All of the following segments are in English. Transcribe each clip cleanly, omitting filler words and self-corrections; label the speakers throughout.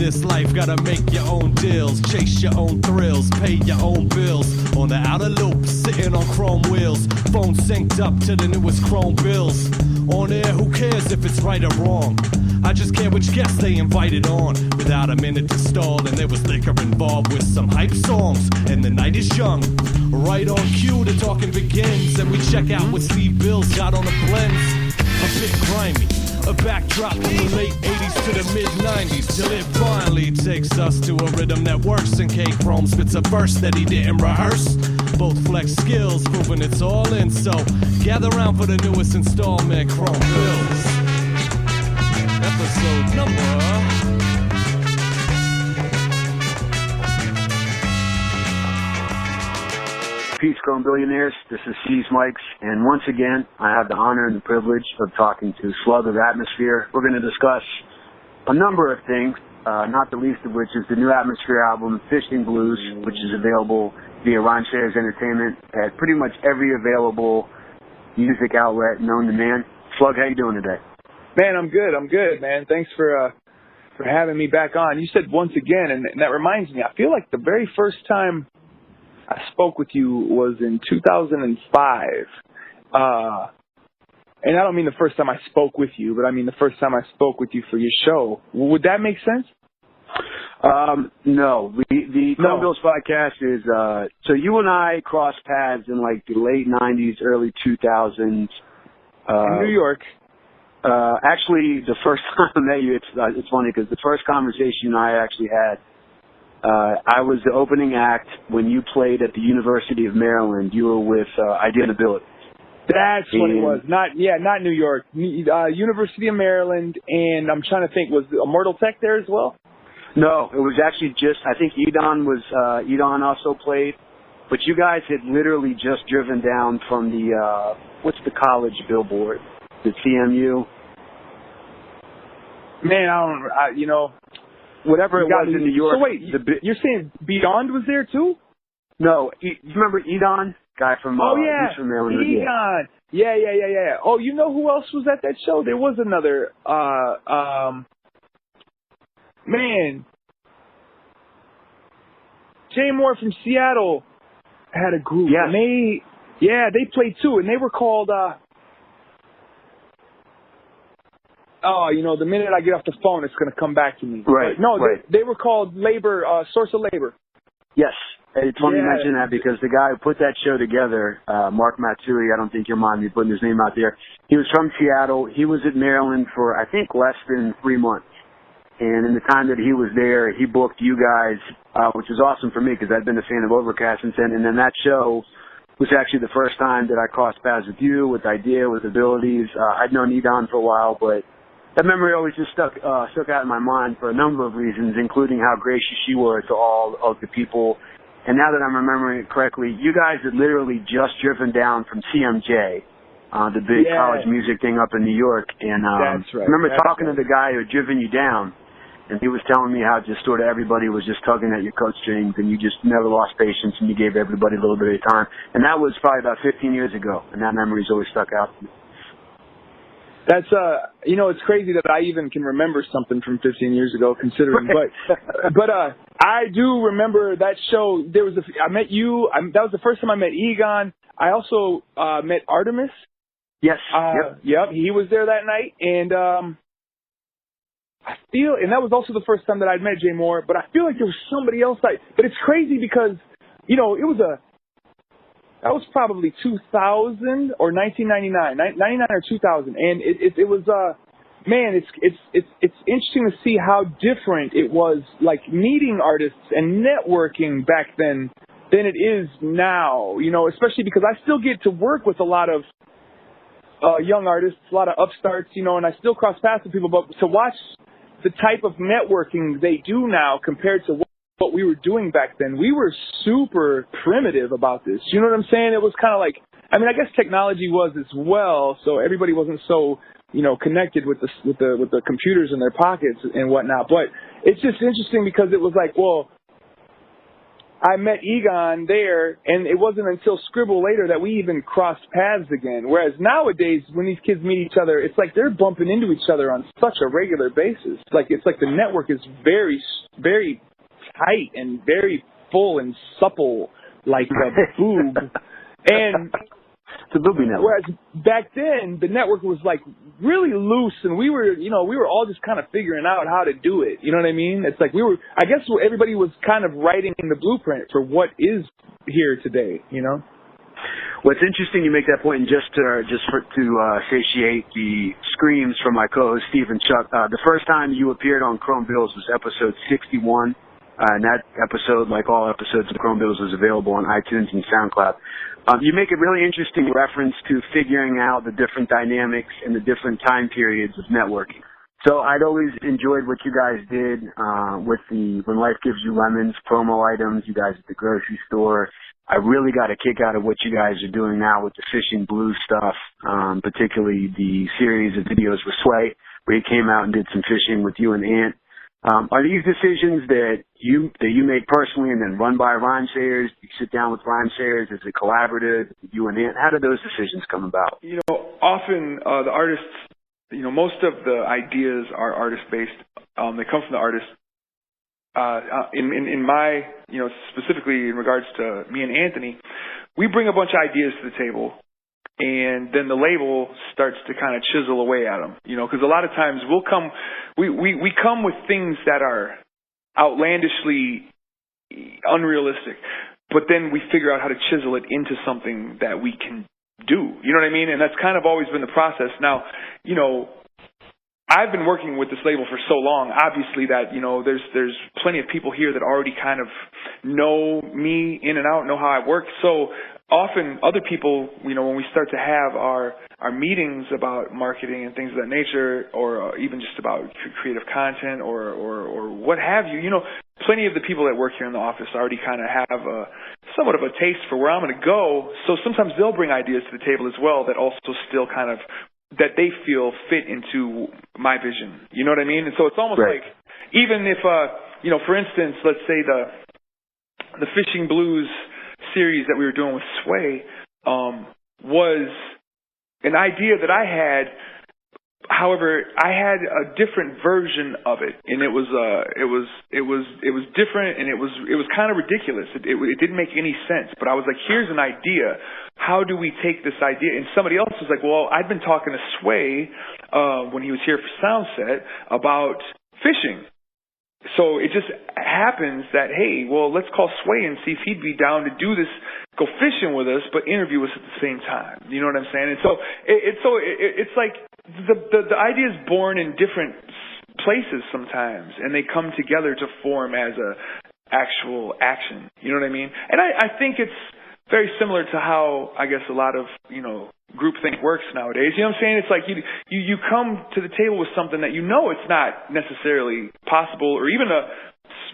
Speaker 1: this life, gotta make your own deals, chase your own thrills, pay your own bills. On the outer loop, sitting on chrome wheels, phone synced up to the newest chrome bills. On air, who cares if it's right or wrong? I just care which guests they invited on. Without a minute to stall, and there was liquor involved with some hype songs. And the night is young. Right on cue, the talking begins, and we check out what Steve Bills got on the blends. A bit grimy, a backdrop from the late 80s to the mid 90s, till it finally takes us to a rhythm that works. And K Chrome spits a verse that he didn't rehearse. Both flex skills, proving it's all in. So gather round for the newest installment, Chrome Bills. Episode number.
Speaker 2: Peace, Chrome Billionaires. This is Seez Mikes, and once again, I have the honor and the privilege of talking to Slug and Atmosphere. We're going to discuss a number of things, not the least of which is the new Atmosphere album, Fishing Blues, which is available via Rhymesayers Entertainment at pretty much every available music outlet known to man. Slug, how you doing today?
Speaker 3: Man, I'm good, man. Thanks for having me back on. You said once again, and that reminds me, I feel like the very first time I spoke with you was in 2005. And I don't mean the first time I spoke with you, but I mean the first time I spoke with you for your show. Would that make sense?
Speaker 2: No. The Chrome Bills podcast is, so you and I crossed paths in like the late 90s, early 2000s.
Speaker 3: In New York.
Speaker 2: Actually, the first time I met you, it's funny because the first conversation I actually had, I was the opening act when you played at the University of Maryland. You were with Eyedea and Ability.
Speaker 3: That's what it was. Not New York. University of Maryland, and I'm trying to think, was Immortal Tech there as well?
Speaker 2: No, it was actually just, I think Edon also played, but you guys had literally just driven down from the, what's the college billboard? The CMU?
Speaker 3: Man,
Speaker 2: whatever it was in New York.
Speaker 3: So wait, you're saying Beyond was there too?
Speaker 2: No, you remember Edon? Guy from he's from Maryland.
Speaker 3: Edon. Yeah. Oh, you know who else was at that show? There was another. Man, Jay Moore from Seattle had a group.
Speaker 2: Yes.
Speaker 3: And they played too, and they were called. The minute I get off the phone, it's going to come back to me.
Speaker 2: Right.
Speaker 3: No,
Speaker 2: right.
Speaker 3: They were called Source of Labor.
Speaker 2: Yes. It's funny you mention that because the guy who put that show together, Mark Matsui, I don't think you'll mind me putting his name out there. He was from Seattle. He was at Maryland for, I think, less than 3 months. And in the time that he was there, he booked you guys, which is awesome for me because I'd been a fan of Overcast since then. And then that show was actually the first time that I crossed paths with you, with Eyedea, with Abilities. I'd known Edon for a while, but that memory always just stuck out in my mind for a number of reasons, including how gracious you were to all of the people. And now that I'm remembering it correctly, you guys had literally just driven down from CMJ, the big college music thing up in New York. And
Speaker 3: That's right.
Speaker 2: I remember talking to the guy who had driven you down, and he was telling me how just sort of everybody was just tugging at your coat strings, and you just never lost patience, and you gave everybody a little bit of time. And that was probably about 15 years ago, and that memory's always stuck out to me.
Speaker 3: That's it's crazy that I even can remember something from 15 years ago, considering. But I do remember that show. I met you. That was the first time I met Egon. I also met Artemis.
Speaker 2: Yes.
Speaker 3: Yep. He was there that night, and and that was also the first time that I'd met Jay Moore. But I feel like there was somebody else. But it's crazy because that was probably 2000 or 1999, 99 or 2000, and it was it's interesting to see how different it was, like meeting artists and networking back then than it is now. Especially because I still get to work with a lot of young artists, a lot of upstarts, and I still cross paths with people. But to watch the type of networking they do now compared to what we were doing back then, we were super primitive about this. You know what I'm saying? It was kind of like, I guess technology was as well, so everybody wasn't so, connected with the computers in their pockets and whatnot. But it's just interesting because it was like, well, I met Egon there, and it wasn't until Scribble later that we even crossed paths again. Whereas nowadays, when these kids meet each other, it's like they're bumping into each other on such a regular basis. It's like the network is very, very tight and very full and supple, like a boob. And
Speaker 2: it's a boobie network.
Speaker 3: Whereas back then, the network was like really loose, and we were all just kind of figuring out how to do it. You know what I mean? It's like I guess everybody was kind of writing the blueprint for what is here today, you know?
Speaker 2: Well, it's interesting you make that point, and just to satiate the screams from my co-host Steve and Chuck, the first time you appeared on Chrome Bills was episode 61, and that episode, like all episodes of Chrome Bills, is available on iTunes and SoundCloud. You make a really interesting reference to figuring out the different dynamics and the different time periods of networking. So I'd always enjoyed what you guys did with the When Life Gives You Lemons promo items, you guys at the grocery store. I really got a kick out of what you guys are doing now with the fishing blues stuff, particularly the series of videos with Sway, where you came out and did some fishing with you and Ant. Are these decisions that you make personally and then run by rhymesayers? You sit down with rhymesayers? Is it collaborative? You and Ant? How do those decisions come about?
Speaker 4: You know, often the artists, you know, most of the ideas are artist-based. They come from the artist. In my, you know, specifically in regards to me and Anthony, we bring a bunch of ideas to the table, and then the label starts to kind of chisel away at them, you know, because a lot of times we come with things that are outlandishly unrealistic, but then we figure out how to chisel it into something that we can do, you know what I mean? And that's kind of always been the process. Now, you know, I've been working with this label for so long, obviously, that, you know, there's plenty of people here that already kind of know me in and out, know how I work. So often other people, you know, when we start to have our meetings about marketing and things of that nature, or even just about creative content or what have you, you know, plenty of the people that work here in the office already kind of have somewhat of a taste for where I'm going to go. So sometimes they'll bring ideas to the table as well that also still kind of, that they feel fit into my vision. You know what I mean? And so it's almost
Speaker 2: right.
Speaker 4: like, even if, you know, for instance, let's say the Fishing Blues series that we were doing with Sway was an idea that I had. However, I had a different version of it, and it was different, and it was kind of ridiculous. It didn't make any sense. But I was like, here's an idea. How do we take this idea? And somebody else was like, well, I'd been talking to Sway when he was here for Soundset about fishing. So it just happens that, hey, well, let's call Sway and see if he'd be down to do this, go fishing with us, but interview us at the same time. You know what I'm saying? And so it's like the idea is born in different places sometimes, and they come together to form as a actual action. You know what I mean? And I think it's very similar to how, I guess, a lot of, you know, groupthink works nowadays. You know what I'm saying? It's like you come to the table with something that you know it's not necessarily possible or even a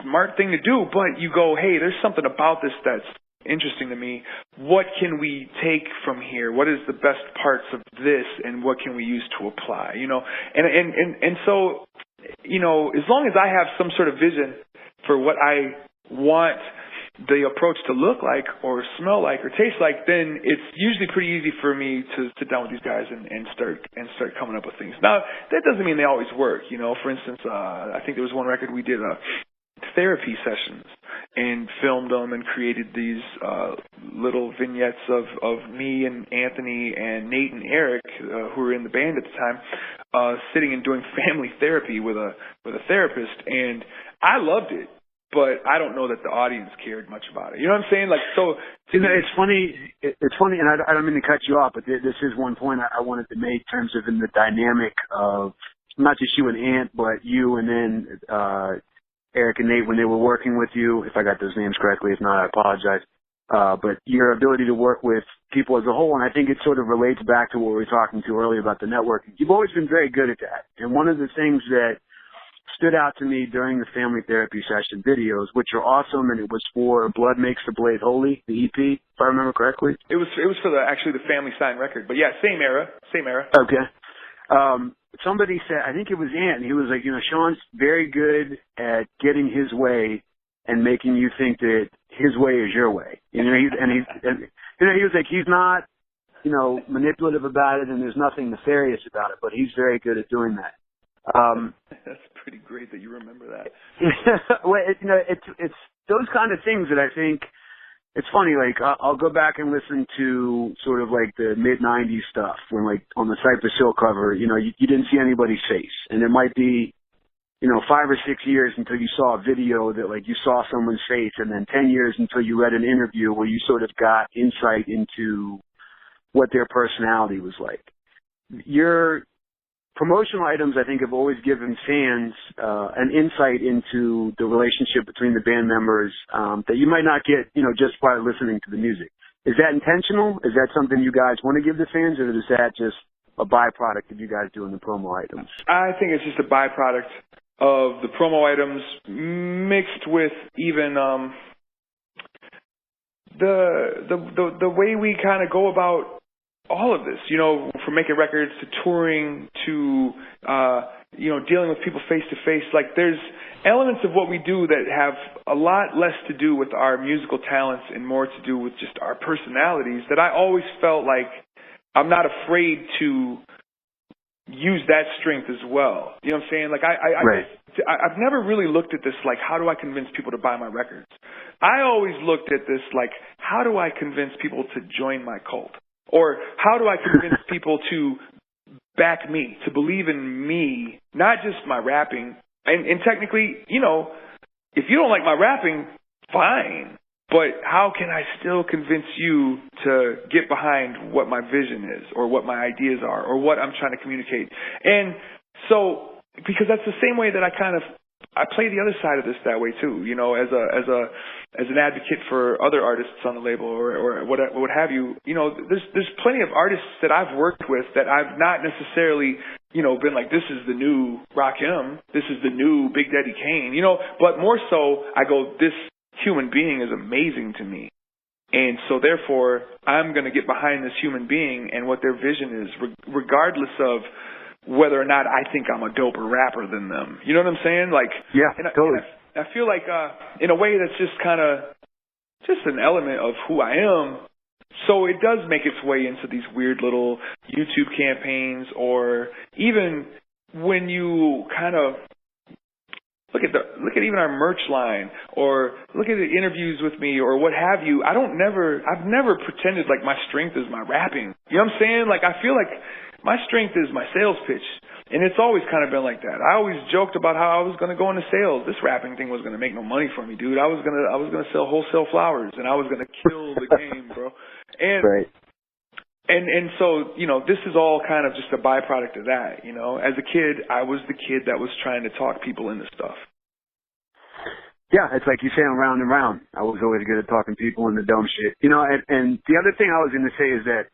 Speaker 4: smart thing to do, but you go, hey, there's something about this that's interesting to me. What can we take from here? What is the best parts of this, and what can we use to apply? You know, and so, you know, as long as I have some sort of vision for what I want the approach to look like or smell like or taste like, then it's usually pretty easy for me to sit down with these guys and start coming up with things. Now, that doesn't mean they always work. You know, for instance, I think there was one record we did therapy sessions and filmed them and created these little vignettes of me and Anthony and Nate and Eric, who were in the band at the time, sitting and doing family therapy with a therapist, and I loved it. But I don't know that the audience cared much about it. You know what I'm saying? Like, so.
Speaker 2: You know, it's funny, and I don't mean to cut you off, but this is one point I wanted to make in terms of in the dynamic of not just you and Ant, but you and then Eric and Nate when they were working with you, if I got those names correctly. If not, I apologize. But your ability to work with people as a whole, and I think it sort of relates back to what we were talking to earlier about the networking. You've always been very good at that. And one of the things that stood out to me during the family therapy session videos, which are awesome, and it was for Blood Makes the Blade Holy, the EP, if I remember correctly.
Speaker 4: It was for the family signed record, but yeah, same era.
Speaker 2: Okay. Somebody said, I think it was Ant, and he was like, you know, Sean's very good at getting his way and making you think that his way is your way. You know, he was like, he's not, manipulative about it, and there's nothing nefarious about it, but he's very good at doing that.
Speaker 4: That's pretty great that you remember that.
Speaker 2: Well, it's those kind of things that I think, it's funny, like, I'll go back and listen to sort of like the mid-90s stuff when, like, on the Cypress Hill cover, you didn't see anybody's face. And it might be, 5 or 6 years until you saw a video that, like, you saw someone's face, and then 10 years until you read an interview where you sort of got insight into what their personality was like. Your promotional items, I think, have always given fans an insight into the relationship between the band members that you might not get, just by listening to the music. Is that intentional? Is that something you guys want to give the fans, or is that just a byproduct of you guys doing the promo items?
Speaker 4: I think it's just a byproduct of the promo items mixed with even the way we kind of go about all of this, from making records to touring to, dealing with people face to face. Like, there's elements of what we do that have a lot less to do with our musical talents and more to do with just our personalities, that I always felt like I'm not afraid to use that strength as well. You know what I'm saying? Like, I've never really looked at this like, how do I convince people to buy my records? I always looked at this like, how do I convince people to join my cult? Or how do I convince people to back me, to believe in me, not just my rapping? And technically, if you don't like my rapping, fine. But how can I still convince you to get behind what my vision is, or what my ideas are, or what I'm trying to communicate? And so, because that's the same way that I play the other side of this that way too, as an advocate for other artists on the label or what have you. There's plenty of artists that I've worked with that I've not necessarily, been like, this is the new Rakim, this is the new Big Daddy Kane, but more so I go, this human being is amazing to me. And so therefore I'm going to get behind this human being and what their vision is, regardless of whether or not I think I'm a doper rapper than them. You know what I'm saying? Like,
Speaker 2: yeah, totally.
Speaker 4: I feel like, in a way that's just kind of just an element of who I am. So it does make its way into these weird little YouTube campaigns, or even when you kind of look at even our merch line, or look at the interviews with me, or what have you. I've never pretended like my strength is my rapping. You know what I'm saying? Like, I feel like my strength is my sales pitch, and it's always kind of been like that. I always joked about how I was going to go into sales. This rapping thing was going to make no money for me, dude. I was gonna sell wholesale flowers, and I was going to kill the game, bro. And
Speaker 2: right.
Speaker 4: And so, this is all kind of just a byproduct of that. As a kid, I was the kid that was trying to talk people into stuff.
Speaker 2: Yeah, it's like you saying round and round. I was always good at talking people into dumb shit. And the other thing I was going to say is that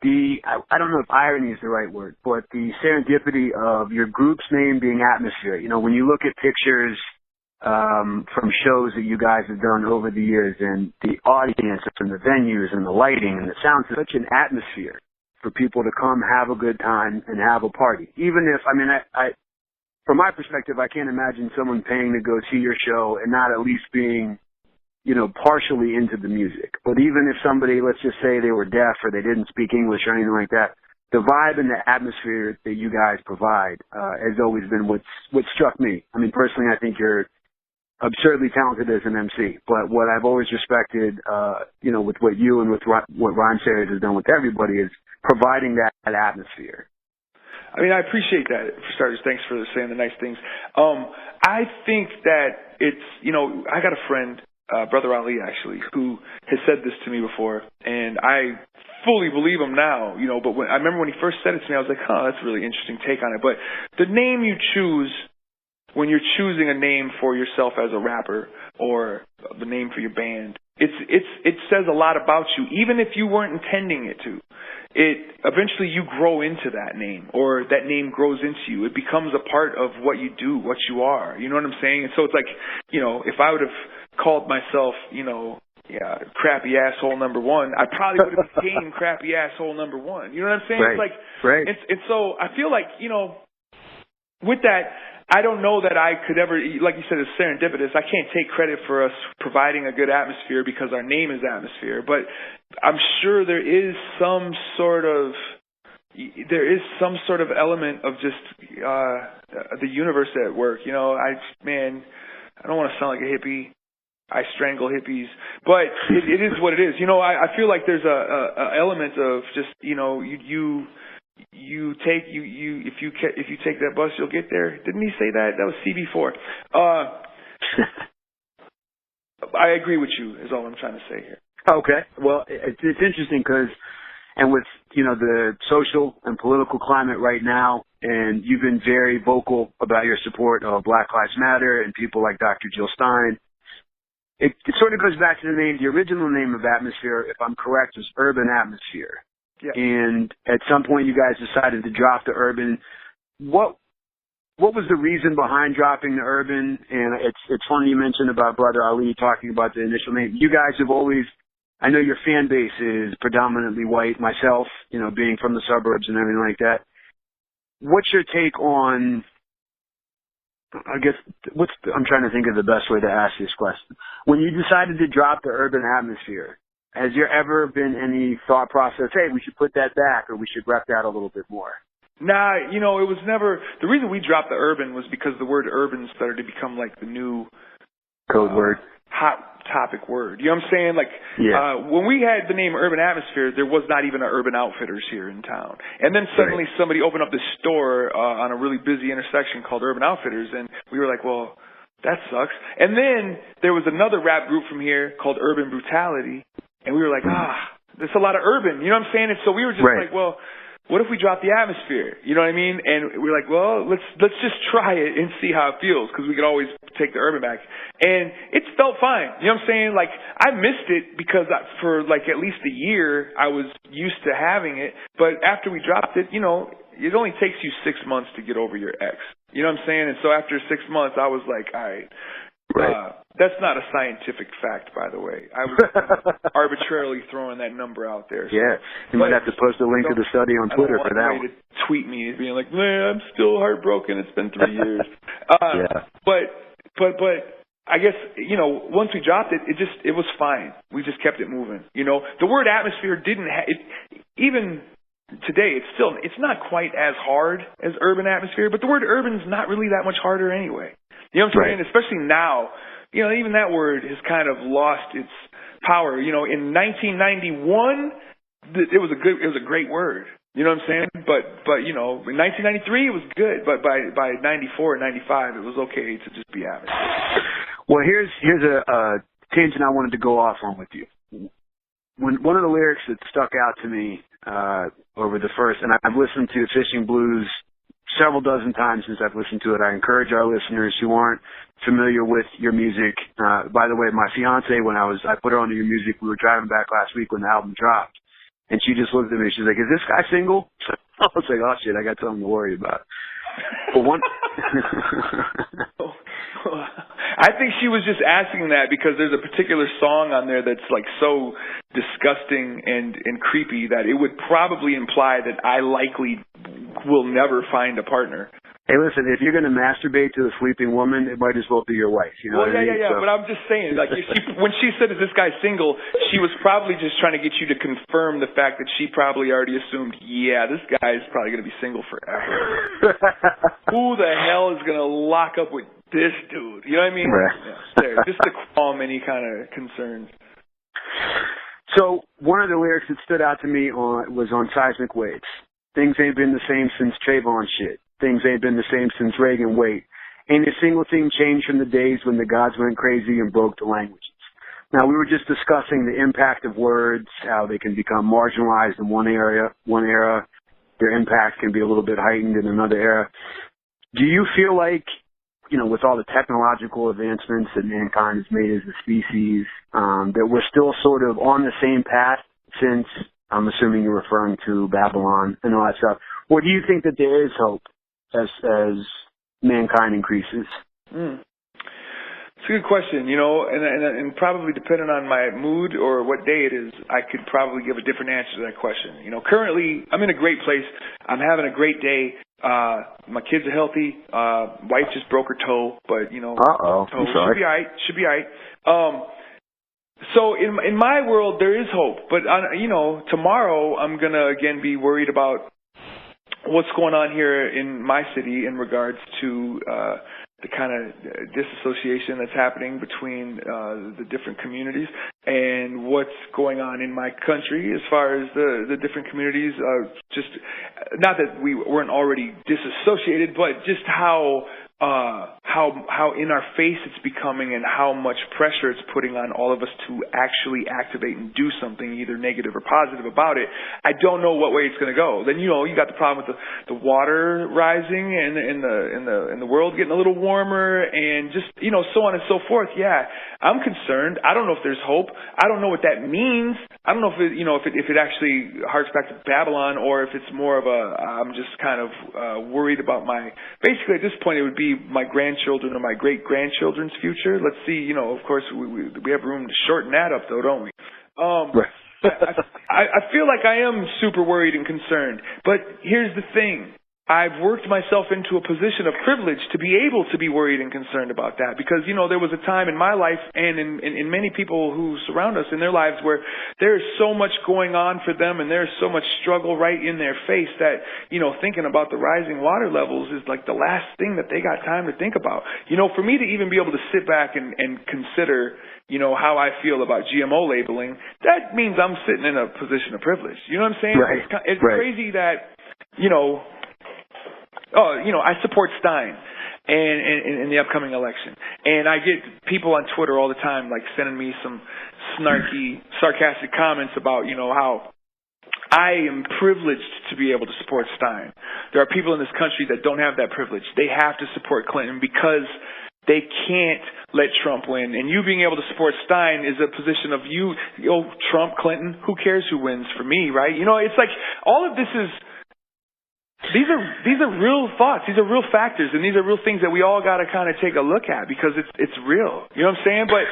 Speaker 2: I don't know if irony is the right word, but the serendipity of your group's name being Atmosphere. When you look at pictures from shows that you guys have done over the years, and the audience and the venues and the lighting and the sound, it's such an atmosphere for people to come have a good time and have a party. Even if, I from my perspective, I can't imagine someone paying to go see your show and not at least being, partially into the music. But even if somebody, let's just say they were deaf or they didn't speak English or anything like that, the vibe and the atmosphere that you guys provide has always been what struck me. Personally, I think you're absurdly talented as an MC. But what I've always respected, with what you and with what Rhyme Series has done with everybody is providing that atmosphere.
Speaker 4: I appreciate that, for starters. Thanks for saying the nice things. I think that it's, I got a friend, Brother Ali, actually, who has said this to me before, and I fully believe him now, but I remember when he first said it to me, I was like, that's a really interesting take on it. But the name you choose when you're choosing a name for yourself as a rapper, or the name for your band, it says a lot about you, even if you weren't intending it to. Eventually you grow into that name, or that name grows into you. It becomes a part of what you do, what you are. You know what I'm saying? And so it's like, if I would have called myself, crappy asshole number one, I probably would have became crappy asshole number one. You know what I'm saying?
Speaker 2: Right.
Speaker 4: It's like,
Speaker 2: right.
Speaker 4: And so I feel like, with that, I don't know that I could ever, like you said, it's serendipitous. I can't take credit for us providing a good atmosphere because our name is Atmosphere, but I'm sure there is some sort of element of just the universe at work. You know, I don't want to sound like a hippie. I strangle hippies, but it is what it is. You know, I feel like there's a element of just, you know, if you take that bus, you'll get there. Didn't he say that? That was CB4. I agree with you is all I'm trying to say here.
Speaker 2: Okay. Well, it's interesting because, and with, you know, the social and political climate right now, and you've been very vocal about your support of Black Lives Matter and people like Dr. Jill Stein. It sort of goes back to the name. The original name of Atmosphere, if I'm correct, was Urban Atmosphere.
Speaker 4: Yeah.
Speaker 2: And at some point you guys decided to drop the Urban. What was the reason behind dropping the Urban? And it's funny you mentioned about Brother Ali talking about the initial name. You guys have always, I know your fan base is predominantly white, myself, you know, being from the suburbs and everything like that. What's your take on, I guess, I'm trying to think of the best way to ask this question. When you decided to drop the Urban Atmosphere, has there ever been any thought process, hey, we should put that back or we should rep that a little bit more?
Speaker 4: Nah, you know, it was never, the reason we dropped the Urban was because the word urban started to become like the new
Speaker 2: code word.
Speaker 4: Hot topic word. You know what I'm saying? Like, when we had the name Urban Atmosphere, there was not even an Urban Outfitters here in town. And then suddenly somebody opened up this store on a really busy intersection called Urban Outfitters, and we were like, well, that sucks. And then there was another rap group from here called Urban Brutality, and we were like, there's a lot of urban. You know what I'm saying? And so we were just like, well, what if we drop the Atmosphere? You know what I mean? And we're like, well, let's just try it and see how it feels, because we could always take the Urban back. And it felt fine. You know what I'm saying? Like, I missed it because for like at least a year, I was used to having it. But after we dropped it, you know, it only takes you 6 months to get over your ex. You know what I'm saying? And so after 6 months, I was like, all right. That's not a scientific fact, by the way. I was arbitrarily throwing that number out there. So.
Speaker 2: Yeah, you might have to post a link to the study on Twitter for that one.
Speaker 4: To tweet me being like, man, I'm still heartbroken. It's been 3 years. But I guess, you know, once we dropped it, it was fine. We just kept it moving. You know, the word atmosphere even today, it's not quite as hard as urban atmosphere, but the word urban is not really that much harder anyway. You know what I'm saying? Especially now, you know, even that word has kind of lost its power. You know, in 1991, it was a great word. You know what I'm saying? But you know, in 1993 it was good, but by 94 and 95 it was okay to just be atmosphere.
Speaker 2: Well, here's a tangent I wanted to go off on with you. When one of the lyrics that stuck out to me over the first, and I've listened to Fishing Blues several dozen times since I've listened to it. I encourage our listeners who aren't familiar with your music. By the way, my fiance, I put her onto your music, we were driving back last week when the album dropped, and she just looked at me. She's like, "Is this guy single?" I was like, "Oh shit, I got something to worry about." But one.
Speaker 4: I think she was just asking that because there's a particular song on there that's like so disgusting and creepy that it would probably imply that I likely will never find a partner.
Speaker 2: Hey, listen, if you're going to masturbate to a sleeping woman, it might as well be your wife. You know what I mean?
Speaker 4: Yeah. So. But I'm just saying, like, when she said, "Is this guy single?" she was probably just trying to get you to confirm the fact that she probably already assumed, yeah, this guy is probably going to be single forever. Who the hell is going to lock up with this dude? You know what I mean?
Speaker 2: Right.
Speaker 4: Yeah, just to calm any kind of concerns.
Speaker 2: So one of the lyrics that stood out to me was on Seismic Waves. Things ain't been the same since Trayvon shit. Things ain't been the same since Reagan. Wait, ain't a single thing changed from the days when the gods went crazy and broke the languages. Now, we were just discussing the impact of words, how they can become marginalized in one era. Their impact can be a little bit heightened in another era. Do you feel like, you know, with all the technological advancements that mankind has made as a species, that we're still sort of on the same path since, I'm assuming you're referring to Babylon and all that stuff, or do you think that there is hope as mankind increases?
Speaker 4: It's a good question, you know, and probably depending on my mood or what day it is, I could probably give a different answer to that question. You know, currently I'm in a great place. I'm having a great day. My kids are healthy. Wife just broke her toe, but
Speaker 2: Uh-oh. I'm sorry.
Speaker 4: Should be all right. So in my world there is hope, but tomorrow I'm gonna again be worried about what's going on here in my city in regards to the kind of disassociation that's happening between the different communities, and what's going on in my country as far as the different communities. Just not that we weren't already disassociated, but just how in our face it's becoming, and how much pressure it's putting on all of us to actually activate and do something, either negative or positive about it. I don't know what way it's going to go. Then you got the problem with the water rising and the world getting a little warmer, and just so on and so forth. Yeah, I'm concerned. I don't know if there's hope. I don't know what that means. I don't know if it actually harks back to Babylon, or if it's more of I'm just kind of worried about basically at this point it would be my grandchildren or my great-grandchildren's future. Let's see, of course, we have room to shorten that up, though, don't we? I feel like I am super worried and concerned. But here's the thing. I've worked myself into a position of privilege to be able to be worried and concerned about that, because, there was a time in my life and in many people who surround us in their lives where there is so much going on for them, and there's so much struggle right in their face that, thinking about the rising water levels is like the last thing that they got time to think about. For me to even be able to sit back and consider, how I feel about GMO labeling, that means I'm sitting in a position of privilege. You know what I'm saying?
Speaker 2: Right.
Speaker 4: It's crazy that, I support Stein in the upcoming election. And I get people on Twitter all the time, like, sending me some snarky, sarcastic comments about, how I am privileged to be able to support Stein. There are people in this country that don't have that privilege. They have to support Clinton because they can't let Trump win. And you being able to support Stein is a position of Trump, Clinton, who cares who wins for me, right? It's like all of this is... These are real thoughts. These are real factors, and these are real things that we all got to kind of take a look at, because it's real. You know what I'm saying? But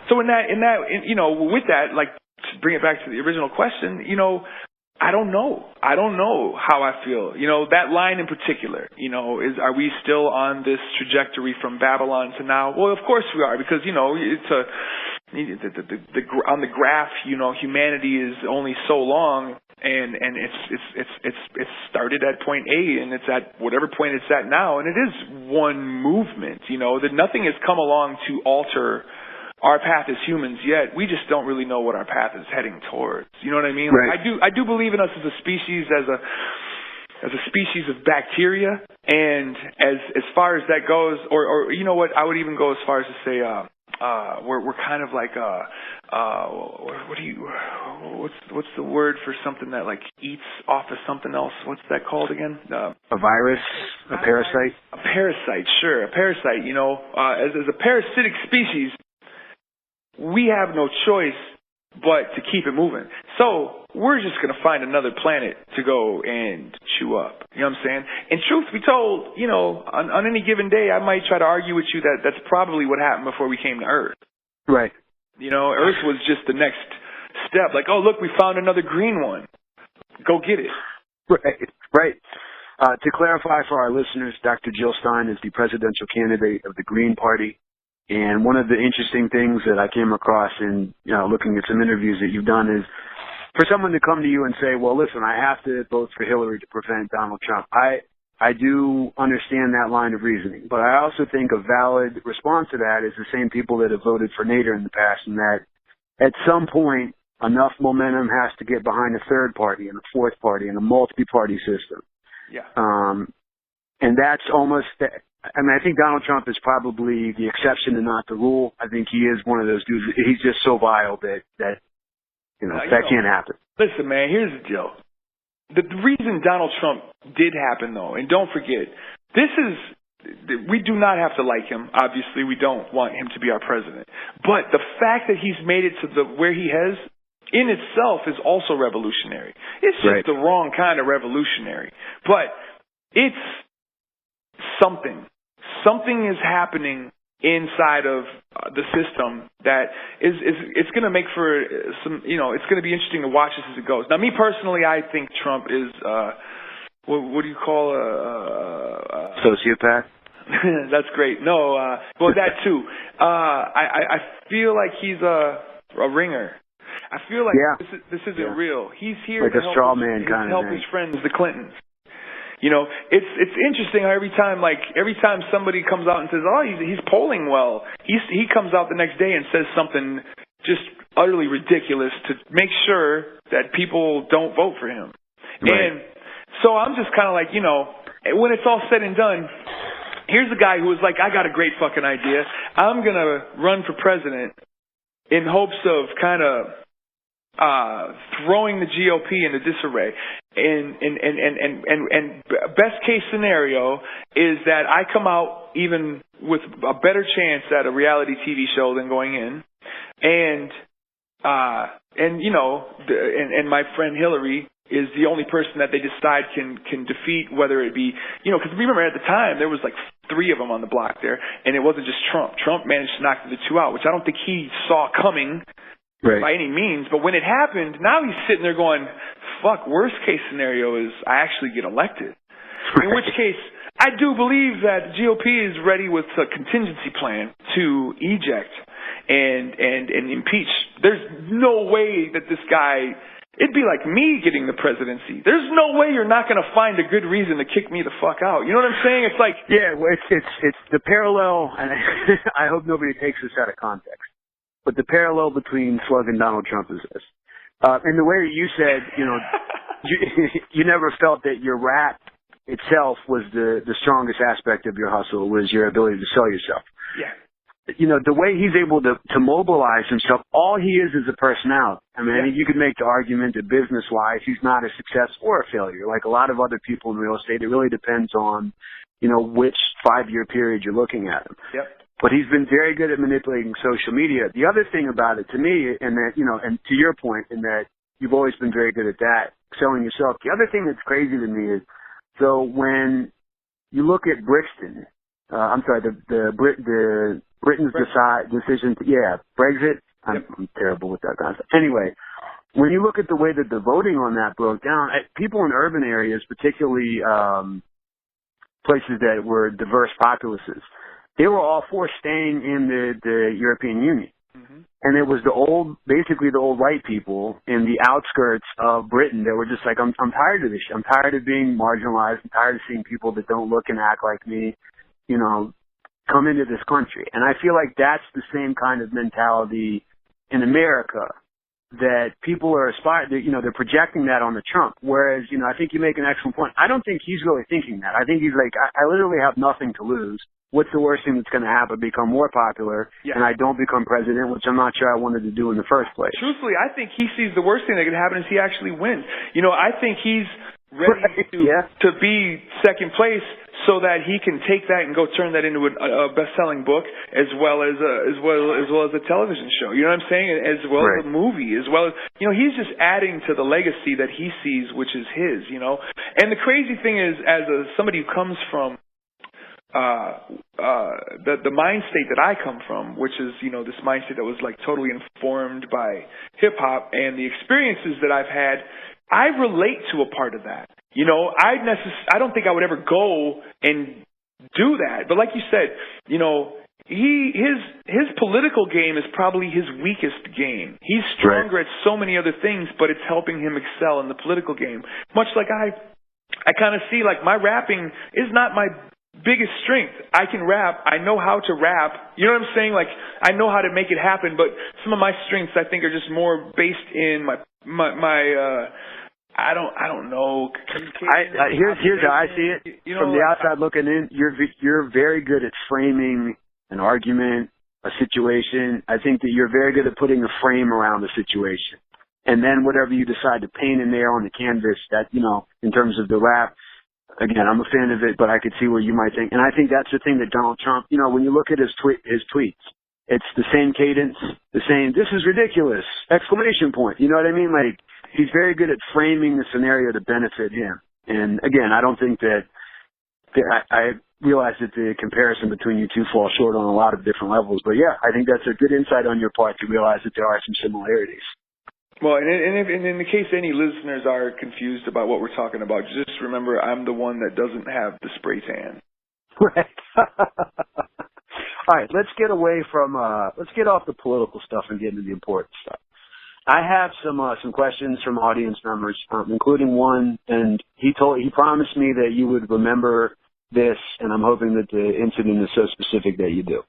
Speaker 4: so with that, like, to bring it back to the original question, I don't know. I don't know how I feel. That line in particular, are we still on this trajectory from Babylon to now? Well, of course we are, because, it's on the graph, humanity is only so long, and it's started at point A, and it's at whatever point it's at now, and it is one movement, that nothing has come along to alter our path as humans yet. We just don't really know what our path is heading towards. You know what I mean?
Speaker 2: Right.
Speaker 4: Like, I do believe in us as a species, as a species of bacteria, and as far as that goes, or you know what, I would even go as far as to say we're kind of like what's the word for something that like eats off of something else? What's that called again?
Speaker 2: A virus, a parasite.
Speaker 4: A parasite, sure, a parasite. As a parasitic species, we have no choice but to keep it moving. So we're just going to find another planet to go and chew up. You know what I'm saying? And truth be told, on any given day, I might try to argue with you that that's probably what happened before we came to Earth.
Speaker 2: Right.
Speaker 4: Earth was just the next step. Like, oh, look, we found another green one. Go get it.
Speaker 2: Right. To clarify for our listeners, Dr. Jill Stein is the presidential candidate of the Green Party. And one of the interesting things that I came across in, looking at some interviews that you've done is for someone to come to you and say, well, listen, I have to vote for Hillary to prevent Donald Trump. I do understand that line of reasoning, but I also think a valid response to that is the same people that have voted for Nader in the past, and that at some point enough momentum has to get behind a third party and a fourth party and a multi-party system.
Speaker 4: Yeah.
Speaker 2: And that's almost... I think Donald Trump is probably the exception and not the rule. I think he is one of those dudes. He's just so vile that can't happen.
Speaker 4: Listen, man, here's the deal. The reason Donald Trump did happen, though, and don't forget, we do not have to like him. Obviously, we don't want him to be our president. But the fact that he's made it to where he has, in itself, is also revolutionary. It's just the wrong kind of revolutionary. But it's something. Something is happening inside of the system that it's going to make for some, it's going to be interesting to watch this as it goes. Now, me personally, I think Trump is what do you call
Speaker 2: sociopath?
Speaker 4: That's great. No, well, that too. I feel like he's a ringer. I feel like this isn't real. He's here
Speaker 2: like
Speaker 4: to
Speaker 2: a straw man kind of
Speaker 4: help
Speaker 2: thing.
Speaker 4: his friends, the Clintons. You know, it's interesting how every time somebody comes out and says, "Oh, he's polling well," he comes out the next day and says something just utterly ridiculous to make sure that people don't vote for him. Right. And so I'm just kind of like, you know, when it's all said and done, here's a guy who was like, I got a great fucking idea. I'm going to run for president in hopes of kind of throwing the GOP into disarray. And best case scenario is that I come out even with a better chance at a reality TV show than going in. And you know, and my friend Hillary is the only person that they decide can defeat, whether it be, you know, because remember at the time there was like 3 of them on the block there, and it wasn't just Trump. Trump managed to knock the 2 out, which I don't think he saw coming by any means. But when it happened, now he's sitting there going, fuck, worst case scenario is I actually get elected. In which case, I do believe that the GOP is ready with a contingency plan to eject and impeach. There's no way that this guy, it'd be like me getting the presidency. There's no way you're not going to find a good reason to kick me the fuck out. You know what I'm saying? It's like,
Speaker 2: yeah, well, it's the parallel, and I hope nobody takes this out of context, but the parallel between Slug and Donald Trump is this. And the way you said, you know, you never felt that your rap itself was the strongest aspect of your hustle, was your ability to sell yourself.
Speaker 4: Yeah.
Speaker 2: You know, the way he's able to mobilize himself, all he is a personality. I mean, you could make the argument that business-wise, he's not a success or a failure. Like a lot of other people in real estate, it really depends on, you know, which 5-year period you're looking at him.
Speaker 4: Yep.
Speaker 2: But he's been very good at manipulating social media. The other thing about it to me, and that, you know, and to your point, in that you've always been very good at that, selling yourself. The other thing that's crazy to me is, so when you look at Brixton, Britain's decision to, Brexit. I'm terrible with that kind of stuff. Anyway, when you look at the way that the voting on that broke down, people in urban areas, particularly places that were diverse populaces, they were all for staying in the European Union. Mm-hmm. And it was basically the old white people in the outskirts of Britain that were just like, I'm tired of this shit. I'm tired of being marginalized. I'm tired of seeing people that don't look and act like me, you know, come into this country. And I feel like that's the same kind of mentality in America, that people are you know, they're projecting that on the Trump. Whereas, you know, I think you make an excellent point. I don't think he's really thinking that. I think he's like, I literally have nothing to lose. What's the worst thing that's going to happen? Become more popular, and I don't become president, which I'm not sure I wanted to do in the first place.
Speaker 4: Truthfully, I think he sees the worst thing that could happen is he actually wins. You know, I think he's ready to be second place so that he can take that and go turn that into a best-selling book, as well as a television show. You know what I'm saying? As well as a movie, as well as, you know, he's just adding to the legacy that he sees, which is his. You know, and the crazy thing is, as somebody who comes from the mind state that I come from, which is, you know, this mind state that was like totally informed by hip hop and the experiences that I've had, I relate to a part of that. You know, I don't think I would ever go and do that. But like you said, you know, his political game is probably his weakest game. He's stronger at so many other things, but it's helping him excel in the political game. Much like I kind of see, like, my rapping is not my biggest strength. I can rap. I know how to rap. You know what I'm saying? Like, I know how to make it happen, but some of my strengths I think are just more based in my I don't know.
Speaker 2: Here's how I see it. You know, from the outside looking in, you're very good at framing an argument, a situation. I think that you're very good at putting a frame around the situation. And then whatever you decide to paint in there on the canvas, that, you know, in terms of the rap, again, I'm a fan of it, but I could see where you might think. And I think that's the thing that Donald Trump, you know, when you look at his tweets, it's the same cadence, the same, this is ridiculous, exclamation point. You know what I mean? Like, he's very good at framing the scenario to benefit him. And again, I don't think that I realize that the comparison between you two falls short on a lot of different levels. But yeah, I think that's a good insight on your part to realize that there are some similarities.
Speaker 4: Well, and in the case any listeners are confused about what we're talking about, just remember I'm the one that doesn't have the spray tan.
Speaker 2: Right. All right, let's get off the political stuff and get into the important stuff. I have some questions from audience members, including one, and he promised me that you would remember this, and I'm hoping that the incident is so specific that you do.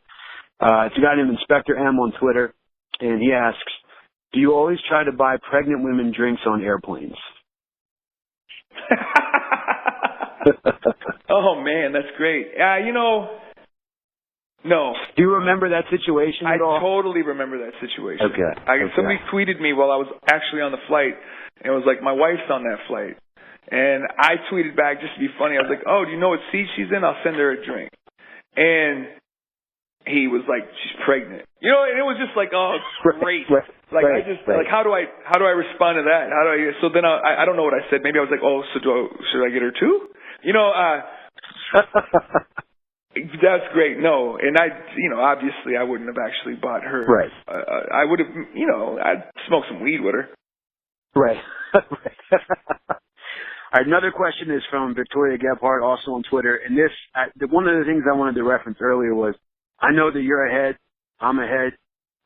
Speaker 2: It's a guy named Inspector M on Twitter, and he asks, do you always try to buy pregnant women drinks on airplanes?
Speaker 4: Oh, man, that's great. No.
Speaker 2: Do you remember that situation at all?
Speaker 4: I totally remember that situation.
Speaker 2: Okay.
Speaker 4: Somebody tweeted me while I was actually on the flight, and it was like, my wife's on that flight. And I tweeted back just to be funny. I was like, oh, do you know what seat she's in? I'll send her a drink. And he was like, she's pregnant. And it was just like, oh, great. Like, how do I respond to that? So then I don't know what I said. Maybe I was like, oh, so should I get her too? That's great. No, and obviously I wouldn't have actually bought her.
Speaker 2: Right.
Speaker 4: I would have, I'd smoke some weed with her.
Speaker 2: Right. All right, another question is from Victoria Gebhardt, also on Twitter. And one of the things I wanted to reference earlier was, I know that you're ahead. I'm ahead.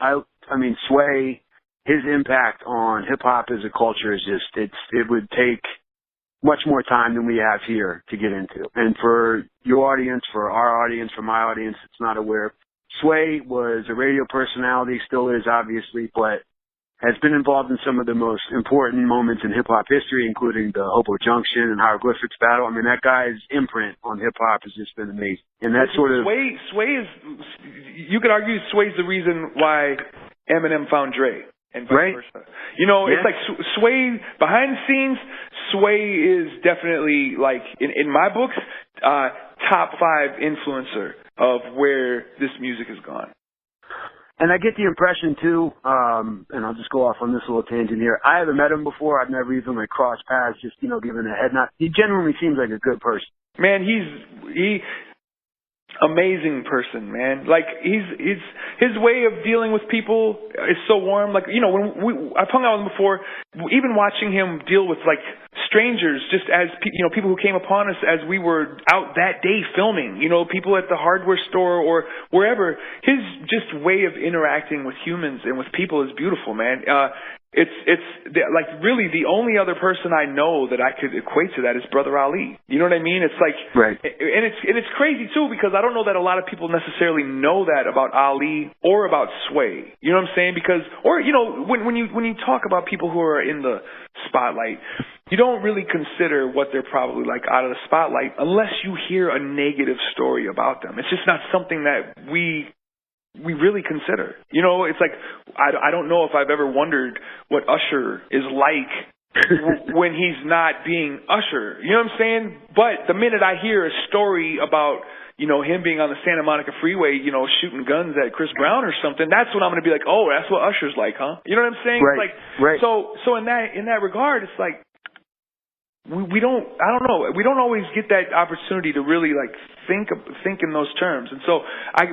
Speaker 2: I mean, Sway, his impact on hip hop as a culture is just, it would take much more time than we have here to get into. And for your audience, for our audience, for my audience that's not aware, Sway was a radio personality, still is obviously, but has been involved in some of the most important moments in hip-hop history, including the Hobo Junction and Hieroglyphics battle. I mean, that guy's imprint on hip-hop has just been amazing. And that sort of...
Speaker 4: Sway is... You could argue Sway's the reason why Eminem found Dre. And vice versa. It's like Sway, behind the scenes, Sway is definitely, like, in my books, top 5 influencer of where this music has gone.
Speaker 2: And I get the impression, too, and I'll just go off on this little tangent here. I haven't met him before. I've never even, crossed paths, just, giving a head nod. He genuinely seems like a good person.
Speaker 4: Man, he amazing person, man. Like, his way of dealing with people is so warm. Like, when I've hung out with him before, even watching him deal with, like, strangers, just as, people who came upon us as we were out that day filming, people at the hardware store or wherever, his just way of interacting with humans and with people is beautiful, man. It's like really the only other person I know that I could equate to that is Brother Ali. You know what I mean? It's like,
Speaker 2: right.
Speaker 4: And it's crazy too, because I don't know that a lot of people necessarily know that about Ali or about Sway. You know what I'm saying? Because, or when you talk about people who are in the spotlight, you don't really consider what they're probably like out of the spotlight unless you hear a negative story about them. It's just not something that we really consider. It's like, I don't know if I've ever wondered what Usher is like when he's not being Usher. You know what I'm saying? But the minute I hear a story about, him being on the Santa Monica freeway, shooting guns at Chris Brown or something, that's when I'm going to be like, oh, that's what Usher's like, huh? You know what I'm saying?
Speaker 2: Right.
Speaker 4: It's like,
Speaker 2: right.
Speaker 4: So in that regard, it's like, we don't always get that opportunity to really like think in those terms. And so I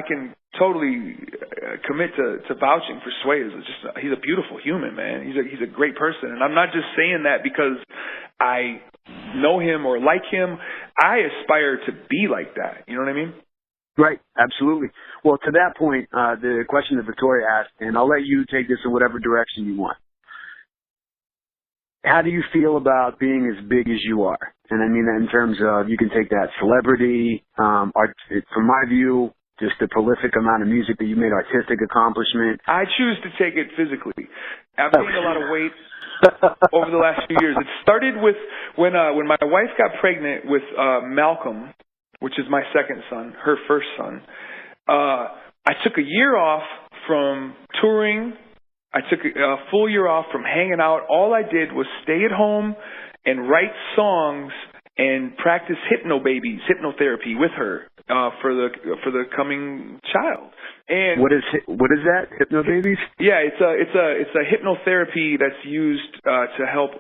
Speaker 4: can totally commit to vouching for Sway. He's a beautiful human, man. He's a great person. And I'm not just saying that because I know him or like him. I aspire to be like that. You know what I mean?
Speaker 2: Right. Absolutely. Well, to that point, the question that Victoria asked, and I'll let you take this in whatever direction you want. How do you feel about being as big as you are? And I mean that in terms of, you can take that celebrity, from my view, just the prolific amount of music that you made, artistic accomplishment.
Speaker 4: I choose to take it physically. I've gained a lot of weight over the last few years. It started with when my wife got pregnant with Malcolm, which is my second son, her first son. I took a year off from touring. I took a full year off from hanging out. All I did was stay at home and write songs and practice hypnotherapy with her for the coming child. And
Speaker 2: what is that? Hypnobabies?
Speaker 4: Yeah, it's a hypnotherapy that's used to help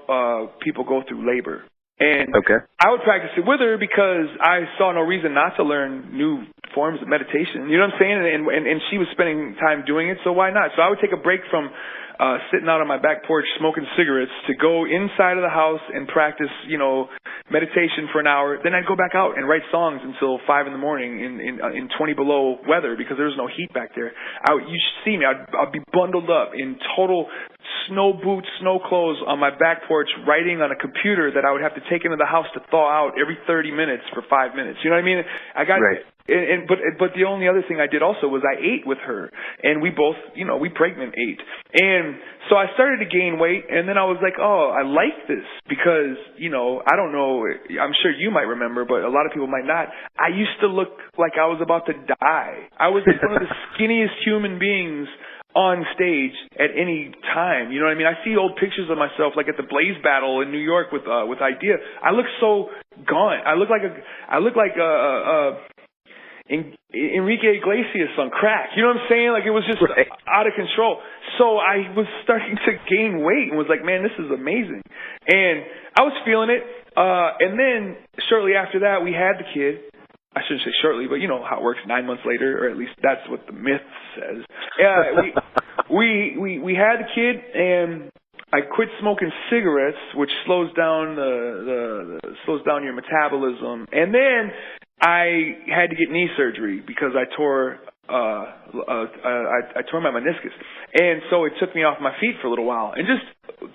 Speaker 4: people go through labor. And I would practice it with her because I saw no reason not to learn new forms of meditation. You know what I'm saying? And she was spending time doing it, so why not? So I would take a break from sitting out on my back porch smoking cigarettes to go inside of the house and practice, meditation for an hour. Then I'd go back out and write songs until 5 in the morning in 20 below weather because there was no heat back there. You should see me. I'd be bundled up in total snow boots, snow clothes on my back porch, writing on a computer that I would have to take into the house to thaw out every 30 minutes for 5 minutes. You know what I mean? I got
Speaker 2: right.
Speaker 4: But the only other thing I did also was I ate with her, and we both, we pregnant ate. And so I started to gain weight, and then I was like, oh, I like this because, I don't know, I'm sure you might remember, but a lot of people might not. I used to look like I was about to die. I was like one of the skinniest human beings on stage at any time. You know what I mean? I see old pictures of myself like at the Blaze Battle in New York with Eyedea. I look so gaunt. I look like Enrique Iglesias on crack. You know what I'm saying? Like it was just out of control. So I was starting to gain weight and was like, man, this is amazing. And I was feeling it. And then shortly after that, we had the kid. I shouldn't say shortly, but you know how it works. 9 months later, or at least that's what the myth says. Yeah, we had the kid, and I quit smoking cigarettes, which slows down slows down your metabolism. And then I had to get knee surgery because I tore I tore my meniscus, and so it took me off my feet for a little while. And just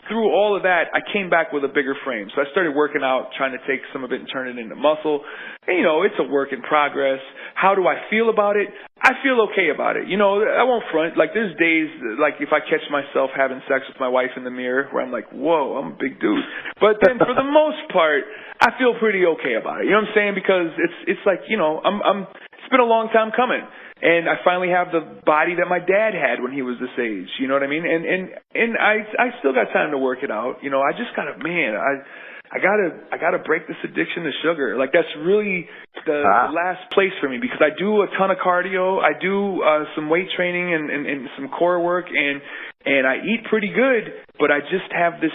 Speaker 4: through all of that, I came back with a bigger frame. So I started working out, trying to take some of it and turn it into muscle. And, it's a work in progress. How do I feel about it? I feel okay about it. I won't front. Like, there's days, like, if I catch myself having sex with my wife in the mirror where I'm like, whoa, I'm a big dude. But then for the most part, I feel pretty okay about it. You know what I'm saying? Because it's like, it's been a long time coming. And I finally have the body that my dad had when he was this age. You know what I mean? And I still got time to work it out. I just gotta, I gotta break this addiction to sugar. Like that's really the last place for me because I do a ton of cardio. I do some weight training and some core work and I eat pretty good, but I just have this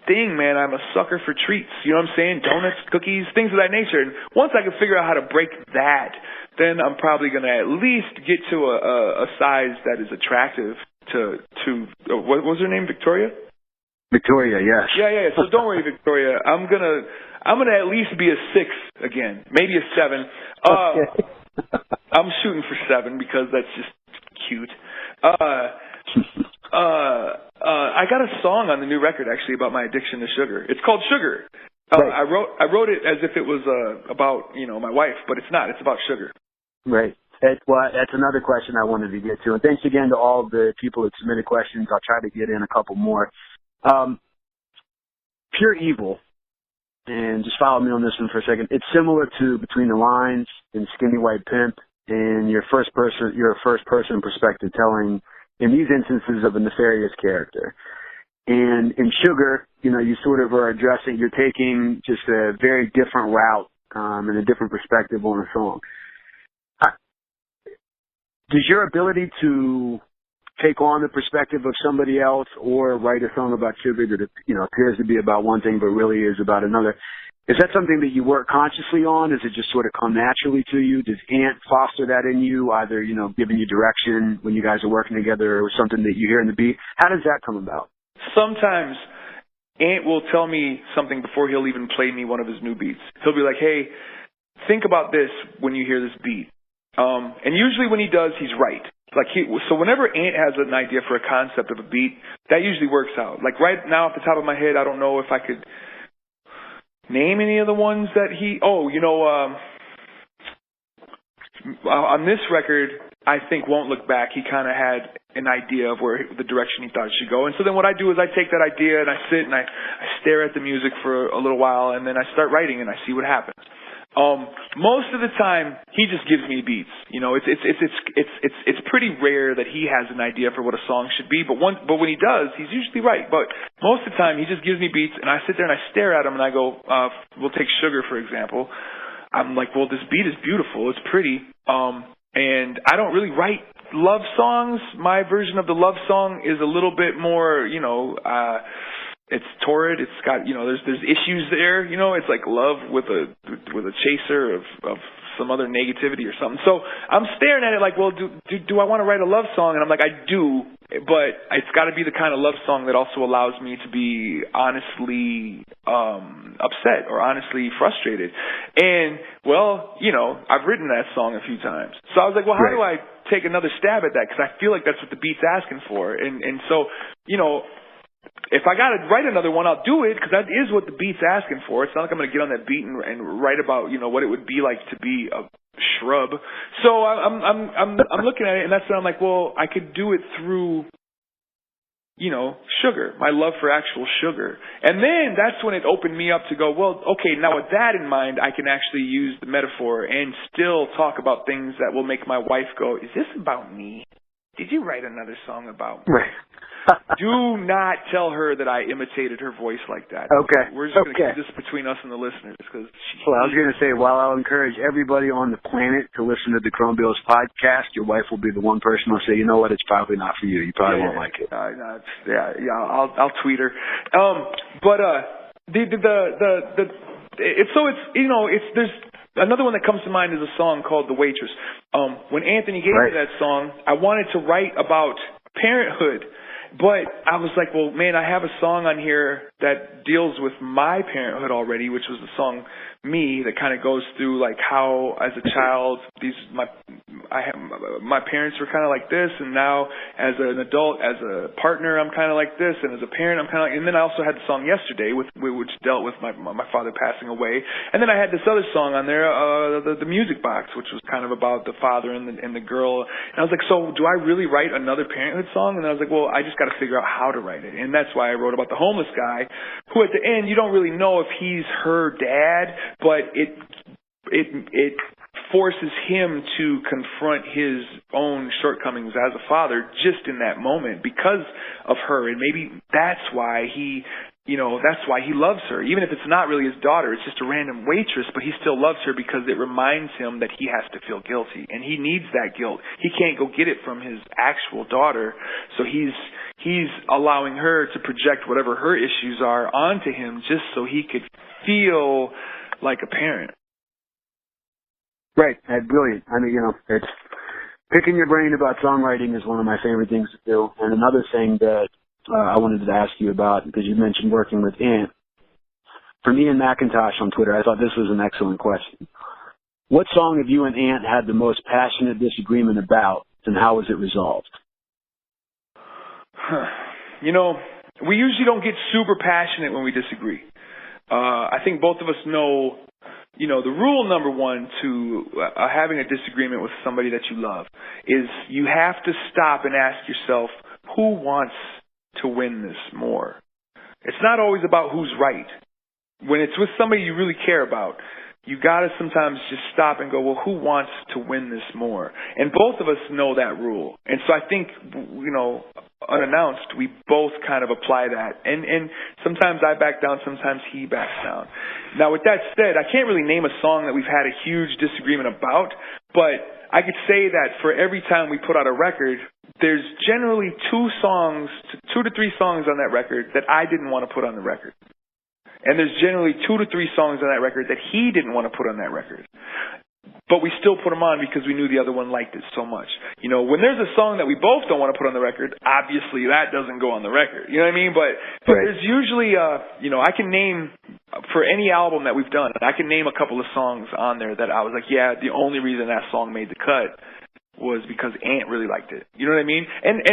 Speaker 4: thing, man. I'm a sucker for treats. You know what I'm saying? Donuts, cookies, things of that nature. And once I can figure out how to break that, then I'm probably going to at least get to a size that is attractive to what was her name? Victoria?
Speaker 2: Victoria, yes.
Speaker 4: Yeah. So don't worry, Victoria. I'm gonna at least be a 6 again, maybe a 7. I'm shooting for 7 because that's just cute. I got a song on the new record actually about my addiction to sugar. It's called Sugar. Right. I wrote it as if it was about my wife, but it's not. It's about sugar.
Speaker 2: Right. That's another question I wanted to get to. And thanks again to all the people that submitted questions. I'll try to get in a couple more. Pure Evil, and just follow me on this one for a second. It's similar to Between the Lines and Skinny White Pimp, and your first person perspective telling, in these instances, of a nefarious character. And in Sugar, you sort of are addressing, you're taking just a very different route and a different perspective on a song. Does your ability to take on the perspective of somebody else or write a song about sugar that, appears to be about one thing but really is about another, is that something that you work consciously on? Does it just sort of come naturally to you? Does Ant foster that in you, either, giving you direction when you guys are working together or something that you hear in the beat? How does that come about?
Speaker 4: Sometimes Ant will tell me something before he'll even play me one of his new beats. He'll be like, hey, think about this when you hear this beat. And usually when he does, he's right. So whenever Ant has an idea for a concept of a beat, that usually works out. Like right now off the top of my head, I don't know if I could name any of the ones that on this record, I think Won't Look Back, he kind of had an idea of where the direction he thought it should go. And so then what I do is I take that idea and I sit and I stare at the music for a little while and then I start writing and I see what happens. Most of the time, he just gives me beats. It's pretty rare that he has an idea for what a song should be. But when he does, he's usually right. But most of the time, he just gives me beats, and I sit there and I stare at him, and I go, we'll take Sugar, for example. I'm like, well, this beat is beautiful. It's pretty. And I don't really write love songs. My version of the love song is a little bit more, it's torrid. It's got, there's issues there. It's like love with a chaser of some other negativity or something. So I'm staring at it like, well, do I want to write a love song? And I'm like, I do, but it's got to be the kind of love song that also allows me to be honestly upset or honestly frustrated. And, well, I've written that song a few times. So I was like, well, how do I take another stab at that? Because I feel like that's what the beat's asking for. And so, if I got to write another one, I'll do it because that is what the beat's asking for. It's not like I'm going to get on that beat and write about, what it would be like to be a shrub. So I'm looking at it, and that's when I'm like, well, I could do it through, sugar, my love for actual sugar. And then that's when it opened me up to go, well, okay, now with that in mind, I can actually use the metaphor and still talk about things that will make my wife go, is this about me? Did you write another song about me?
Speaker 2: Right.
Speaker 4: Do not tell her that I imitated her voice like that.
Speaker 2: Okay.
Speaker 4: We're just going to keep this between us and the listeners.
Speaker 2: Well, I was going to say, while I'll encourage everybody on the planet to listen to the Chrome Bills podcast, your wife will be the one person who'll say, you know what, it's probably not for you. You probably won't like it.
Speaker 4: I'll tweet her. There's another one that comes to mind is a song called The Waitress. When Anthony gave me that song, I wanted to write about parenthood. But I was like, well, man, I have a song on here that deals with my parenthood already, which was the song Me, that kind of goes through like how as a child my parents were kind of like this, and now as an adult, as a partner, I'm kind of like this, and as a parent, I'm kind of like. And then I also had the song Yesterday, which dealt with my father passing away, and then I had this other song on there, the Music Box, which was kind of about the father and the girl. And I was like, so do I really write another parenthood song? And I was like, well, I just got to figure out how to write it, and that's why I wrote about the homeless guy, who at the end you don't really know if he's her dad, but it forces him to confront his own shortcomings as a father just in that moment because of her, and maybe that's why he loves her, even if it's not really his daughter, it's just a random waitress, but he still loves her because it reminds him that he has to feel guilty, and he needs that guilt. He can't go get it from his actual daughter, so he's allowing her to project whatever her issues are onto him just so he could feel like a parent.
Speaker 2: Right. Brilliant. I mean, it's picking your brain about songwriting is one of my favorite things to do. And another thing that I wanted to ask you about, because you mentioned working with Ant. For me and Macintosh on Twitter, I thought this was an excellent question. What song have you and Ant had the most passionate disagreement about, and how was it resolved?
Speaker 4: We usually don't get super passionate when we disagree. I think both of us know, the rule number one to having a disagreement with somebody that you love is you have to stop and ask yourself, who wants to win this more? It's not always about who's right. When it's with somebody you really care about, you got to sometimes just stop and go, well, who wants to win this more? And both of us know that rule. And so I think, unannounced, we both kind of apply that. And sometimes I back down, sometimes he backs down. Now, with that said, I can't really name a song that we've had a huge disagreement about, but I could say that for every time we put out a record, there's generally 2 to 3 songs on that record that I didn't want to put on the record. And there's generally 2 to 3 songs on that record that he didn't want to put on that record. But we still put them on because we knew the other one liked it so much. When there's a song that we both don't want to put on the record, obviously that doesn't go on the record. You know what I mean? But there's usually, I can name, for any album that we've done, I can name a couple of songs on there that I was like, yeah, the only reason that song made the cut was because Ant really liked it. You know what I mean?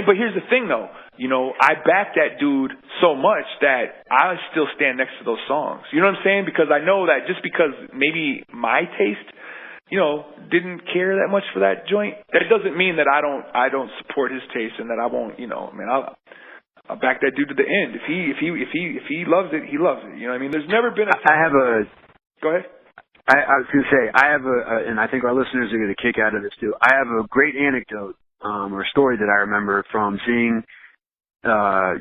Speaker 4: But here's the thing though, I backed that dude so much that I still stand next to those songs. You know what I'm saying? Because I know that just because maybe my taste, didn't care that much for that joint, that doesn't mean that I don't support his taste and that I won't, I'll back that dude to the end. If he loves it, he loves it. You know what I mean? There's never been Go ahead.
Speaker 2: I was going to say, I have and I think our listeners are going to kick out of this too. I have a great anecdote or story that I remember from seeing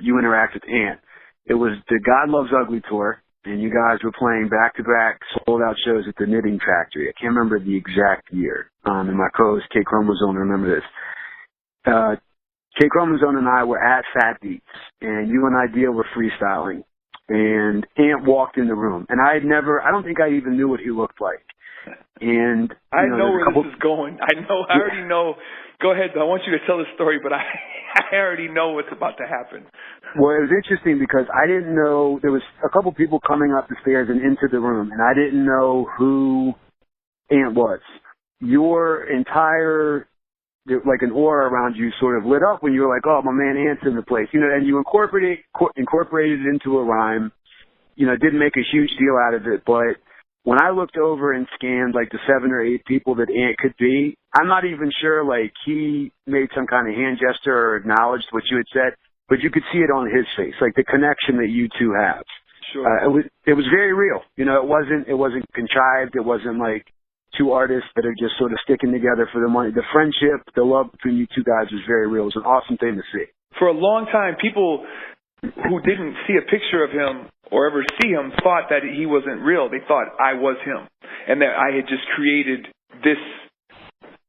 Speaker 2: you interact with Ant. It was the God Loves Ugly tour, and you guys were playing back-to-back sold-out shows at the Knitting Factory. I can't remember the exact year, and my co-host K Chromosome remember this. K Chromosome and I were at Fat Beats, and you and Eyedea were freestyling. and Ant walked in the room, and I don't think I even knew what he looked like. And
Speaker 4: I know where this is going. I already know. Go ahead. I want you to tell the story, but I already know what's about to happen.
Speaker 2: Well, it was interesting because I didn't know, there was a couple people coming up the stairs and into the room, and I didn't know who Ant was. Your entire, like an aura around you sort of lit up when you were like, oh, my man Ant's in the place. You know, and you incorporated it into a rhyme. You know, didn't make a huge deal out of it, but when I looked over and scanned like the 7 or 8 people that Ant could be, I'm not even sure like he made some kind of hand gesture or acknowledged what you had said, but you could see it on his face, like the connection that you two have.
Speaker 4: Sure.
Speaker 2: It was very real. You know, it wasn't contrived. It wasn't like two artists that are just sort of sticking together for the money. The friendship, the love between you two guys was very real. It was an awesome thing to see.
Speaker 4: For a long time, people who didn't see a picture of him or ever see him thought that he wasn't real. They thought I was him and that I had just created this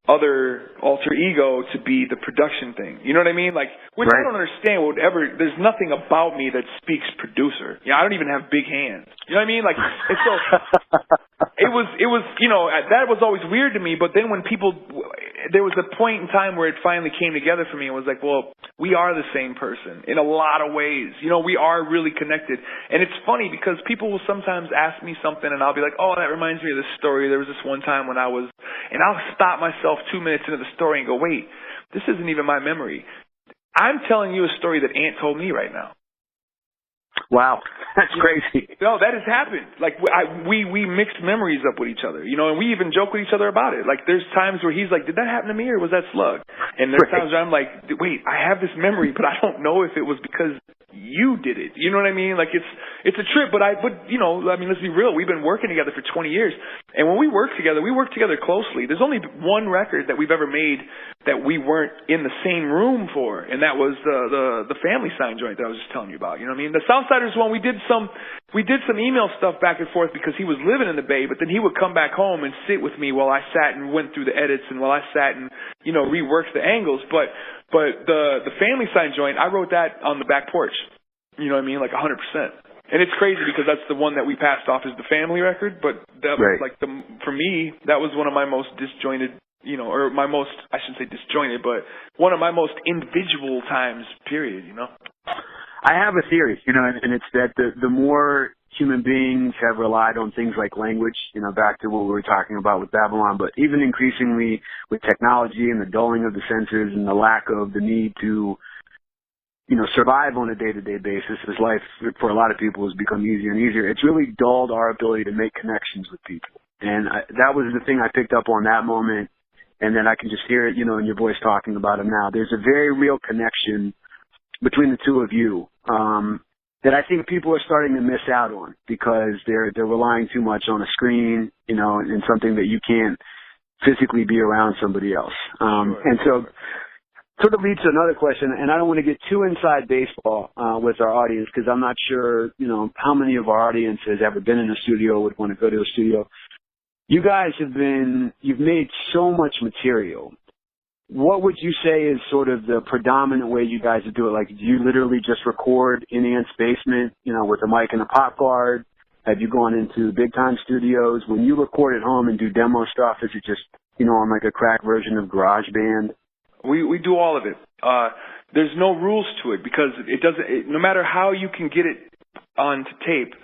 Speaker 4: other alter ego to be the production thing. You know what I mean? Like, which
Speaker 2: right.
Speaker 4: I don't understand whatever. There's nothing about me that speaks producer. Yeah, I don't even have big hands. You know what I mean? Like, and so it was, you know, that was always weird to me. But then when people, there was a point in time where it finally came together for me. It was like, well, we are the same person in a lot of ways. You know, we are really connected. And it's funny because people will sometimes ask me something and I'll be like, oh, that reminds me of this story. There was this one time when I was, and I'll stop myself 2 minutes into the story and go, wait, this isn't even my memory. I'm telling you a story that Ant told me right now.
Speaker 2: Wow, that's crazy.
Speaker 4: No, that has happened. Like, we mix memories up with each other, you know, and we even joke with each other about it. Like, there's times where he's like, did that happen to me or was that Slug? And there's times where I'm like, wait, I have this memory, but I don't know if it was because you did it. You know what I mean? Like, it's a trip, but you know, I mean, let's be real. We've been working together for 20 years. And when we work together closely. There's only one record that we've ever made that we weren't in the same room for, and that was the Family Sign joint that I was just telling you about. You know what I mean? The Southsiders one, we did some email stuff back and forth because he was living in the Bay, but then he would come back home and sit with me while I sat and went through the edits and while I sat and, you know, reworked the angles. But the Family Sign joint, I wrote that on the back porch. You know what I mean? Like 100%. And it's crazy because that's the one that we passed off as the family record, but that was like for me, that was one of my most disjointed, you know, or my most, I shouldn't say disjointed, but one of my most individual times, period, you know?
Speaker 2: I have a theory, you know, and it's that the more human beings have relied on things like language, you know, back to what we were talking about with Babylon, but even increasingly with technology and the dulling of the senses and the lack of the need to, you know, survive on a day-to-day basis as life for a lot of people has become easier and easier. It's really dulled our ability to make connections with people. And that was the thing I picked up on that moment. And then I can just hear it, you know, in your voice talking about it now. There's a very real connection between the two of you that I think people are starting to miss out on because they're relying too much on a screen, you know, and something that you can't physically be around somebody else. And so sort of leads to another question, and I don't want to get too inside baseball with our audience because I'm not sure, you know, how many of our audience has ever been in a studio, would want to go to a studio. You guys you've made so much material. What would you say is sort of the predominant way you guys do it? Like, do you literally just record in Ant's basement, you know, with a mic and a pop guard? Have you gone into big-time studios? When you record at home and do demo stuff, is it just, you know, on like a crack version of GarageBand?
Speaker 4: We do all of it. There's no rules to it because no matter how you can get it onto tape,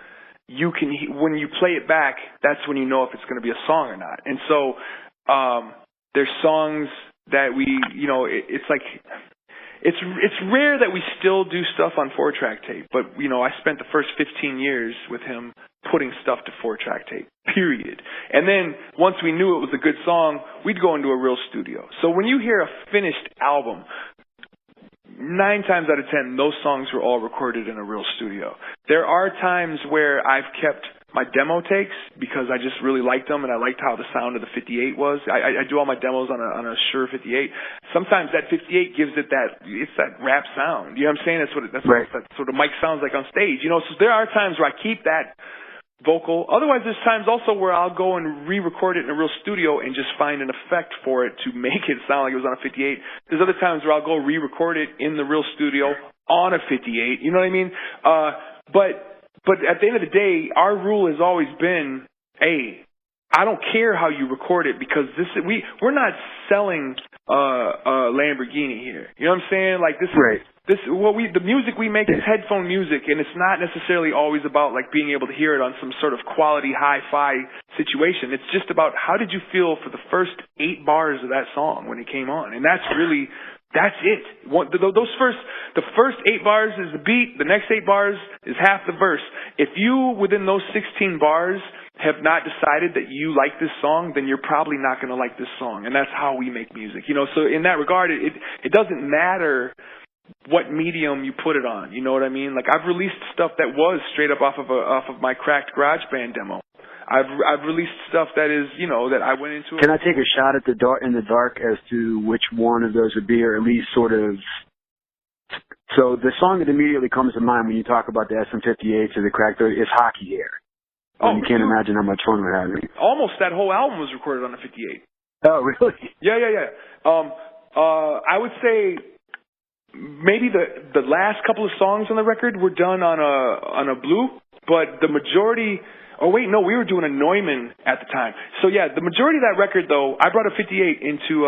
Speaker 4: when you play it back, that's when you know if it's going to be a song or not. And so, there's songs that we, you know, it's like, it's rare that we still do stuff on 4-track tape, but, you know, I spent the first 15 years with him putting stuff to 4-track tape, period. And then once we knew it was a good song, we'd go into a real studio. So when you hear a finished album, 9 times out of 10, those songs were all recorded in a real studio. There are times where I've kept my demo takes because I just really liked them and I liked how the sound of the 58 was. I do all my demos on a Shure 58. Sometimes that 58 gives it that rap sound. You know what I'm saying? That's what that sort of mic sounds like on stage. You know, so there are times where I keep that vocal. Otherwise, there's times also where I'll go and re-record it in a real studio and just find an effect for it to make it sound like it was on a 58. There's other times where I'll go re-record it in the real studio on a 58. You know what I mean? But at the end of the day, our rule has always been, hey, I don't care how you record it because we're not selling a Lamborghini here. You know what I'm saying? Like this
Speaker 2: Right.
Speaker 4: The music we make is headphone music, and it's not necessarily always about like being able to hear it on some sort of quality hi-fi situation. It's just about how did you feel for the first 8 bars of that song when it came on, and that's it. The first 8 bars is the beat. The next 8 bars is half the verse. If you within those 16 bars have not decided that you like this song, then you're probably not going to like this song, and that's how we make music. You know, so in that regard, it doesn't matter what medium you put it on. You know what I mean? Like I've released stuff that was straight up off of my cracked GarageBand demo. I've released stuff that is, you know, that I went into.
Speaker 2: Can I take a shot at in the dark as to which one of those would be, or at least sort of? So the song that immediately comes to mind when you talk about the SM58 or the cracked is Hockey Hair. You can't imagine how much fun we're having.
Speaker 4: Almost that whole album was recorded on the 58.
Speaker 2: Oh, really?
Speaker 4: Yeah. I would say maybe the last couple of songs on the record were done on a Blue, but the majority. Oh wait, no, we were doing a Neumann at the time. So yeah, the majority of that record though, I brought a 58 into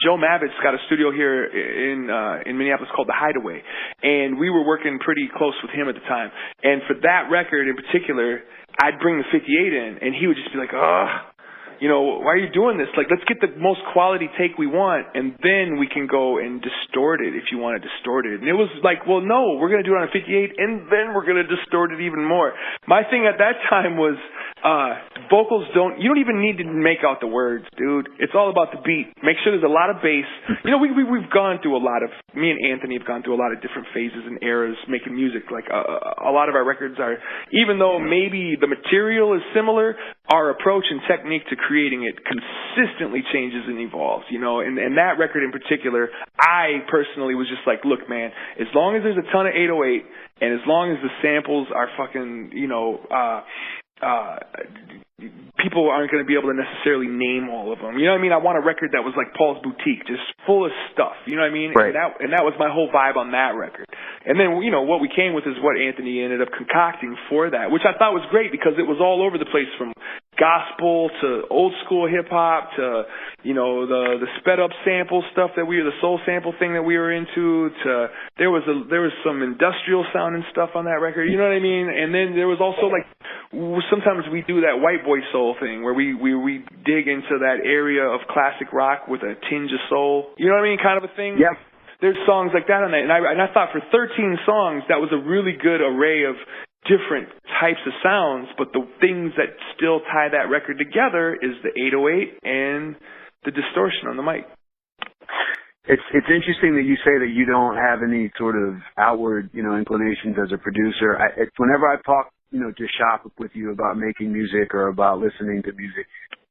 Speaker 4: Joe Mavit's got a studio here in Minneapolis called The Hideaway, and we were working pretty close with him at the time. And for that record in particular, I'd bring the 58 in, and he would just be like, "Ugh, you know, why are you doing this? Like, let's get the most quality take we want, and then we can go and distort it if you want to distort it." And it was like, well, no, we're going to do it on a 58, and then we're going to distort it even more. My thing at that time was vocals you don't even need to make out the words, dude. It's all about the beat. Make sure there's a lot of bass. You know, we've gone through me and Anthony have gone through a lot of different phases and eras making music. Like a lot of our records are, even though maybe the material is similar, our approach and technique to creating it consistently changes and evolves, you know, and that record in particular, I personally was just like, look, man, as long as there's a ton of 808 and as long as the samples are fucking, you know, people aren't going to be able to necessarily name all of them. You know what I mean? I want a record that was like Paul's Boutique, just full of stuff. You know what I mean?
Speaker 2: Right.
Speaker 4: And that was my whole vibe on that record. And then, you know, what we came with is what Anthony ended up concocting for that, which I thought was great because it was all over the place, from gospel to old school hip hop to, you know, the sped up sample stuff the soul sample thing that we were into, to there was some industrial sounding stuff on that record. You know what I mean? And then there was also like, sometimes we do that white boy soul thing where we dig into that area of classic rock with a tinge of soul. You know what I mean? Kind of a thing.
Speaker 2: Yep.
Speaker 4: There's songs like that on that, and I thought for 13 songs that was a really good array of different types of sounds, but the things that still tie that record together is the 808 and the distortion on the mic.
Speaker 2: It's interesting that you say that you don't have any sort of outward, you know, inclinations as a producer. Whenever I talk, you know, to shop with you about making music or about listening to music,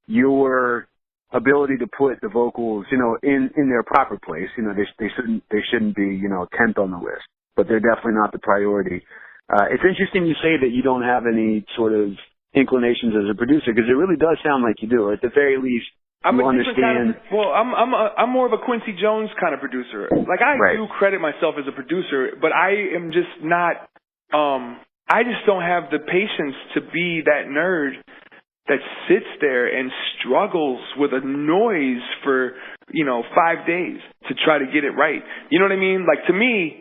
Speaker 2: your ability to put the vocals, you know, in their proper place, you know, they shouldn't be, you know, 10th on the list, but they're definitely not the priority. It's interesting you say that you don't have any sort of inclinations as a producer, because it really does sound like you do, or at the very least,
Speaker 4: I'm
Speaker 2: you understand.
Speaker 4: I'm more of a Quincy Jones kind of producer. Like I do credit myself as a producer, but I am just not. I just don't have the patience to be that nerd that sits there and struggles with a noise for, you know, 5 days to try to get it right. You know what I mean? Like, to me,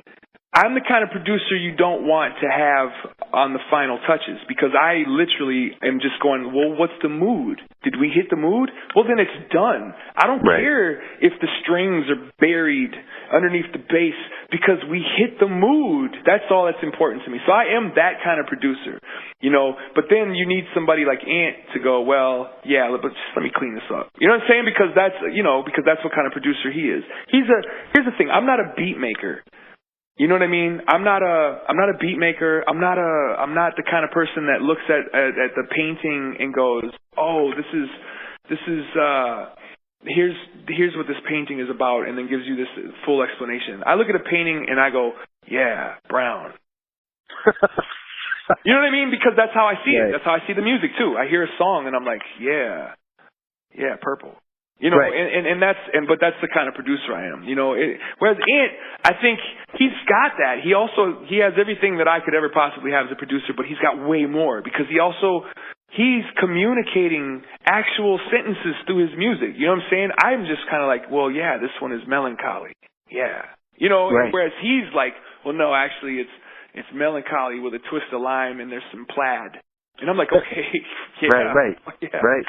Speaker 4: I'm the kind of producer you don't want to have on the final touches, because I literally am just going, well, what's the mood? Did we hit the mood? Well, then it's done. I don't care if the strings are buried underneath the bass, because we hit the mood. That's all that's important to me. So I am that kind of producer, you know, but then you need somebody like Ant to go, well, yeah, but just let me clean this up. You know what I'm saying? Because that's, you know, because that's what kind of producer he is. Here's the thing. I'm not a beat maker. You know what I mean? I'm not a beat maker. I'm not the kind of person that looks at the painting and goes, oh, here's what this painting is about, and then gives you this full explanation. I look at a painting and I go, yeah, brown. You know what I mean? Because that's how I see it. That's how I see the music too. I hear a song and I'm like, yeah, purple. You know,
Speaker 2: right.
Speaker 4: but that's the kind of producer I am, you know. Whereas Ant, I think he's got that. He has everything that I could ever possibly have as a producer, but he's got way more because he's communicating actual sentences through his music. You know what I'm saying? I'm just kind of like, well, yeah, this one is melancholy. Yeah. You know,
Speaker 2: right.
Speaker 4: Whereas he's like, well, no, actually it's melancholy with a twist of lime and there's some plaid. And I'm like, okay, yeah.
Speaker 2: Right.
Speaker 4: Yeah.
Speaker 2: Right.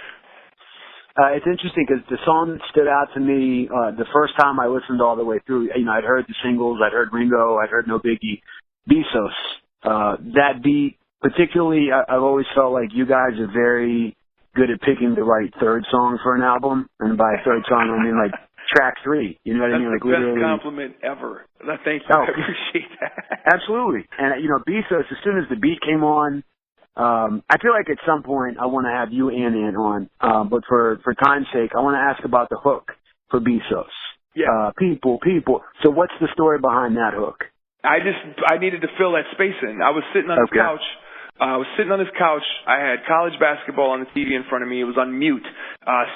Speaker 2: It's interesting because the song that stood out to me the first time I listened all the way through, you know, I'd heard the singles, I'd heard Ringo, I'd heard No Biggie, Besos. That beat, particularly, I've always felt like you guys are very good at picking the right third song for an album. And by third song, I mean like track 3. You know what I mean? Like
Speaker 4: the best
Speaker 2: literally.
Speaker 4: compliment ever. Thank you.
Speaker 2: Oh,
Speaker 4: I appreciate that.
Speaker 2: Absolutely. And, you know, Besos, as soon as the beat came on, I feel like at some point I want to have you and Ant on, but for time's sake, I want to ask about the hook for Besos.
Speaker 4: Yeah.
Speaker 2: People. So what's the story behind that hook?
Speaker 4: I needed to fill that space in. I was sitting on this couch. I had college basketball on the TV in front of me. It was on mute.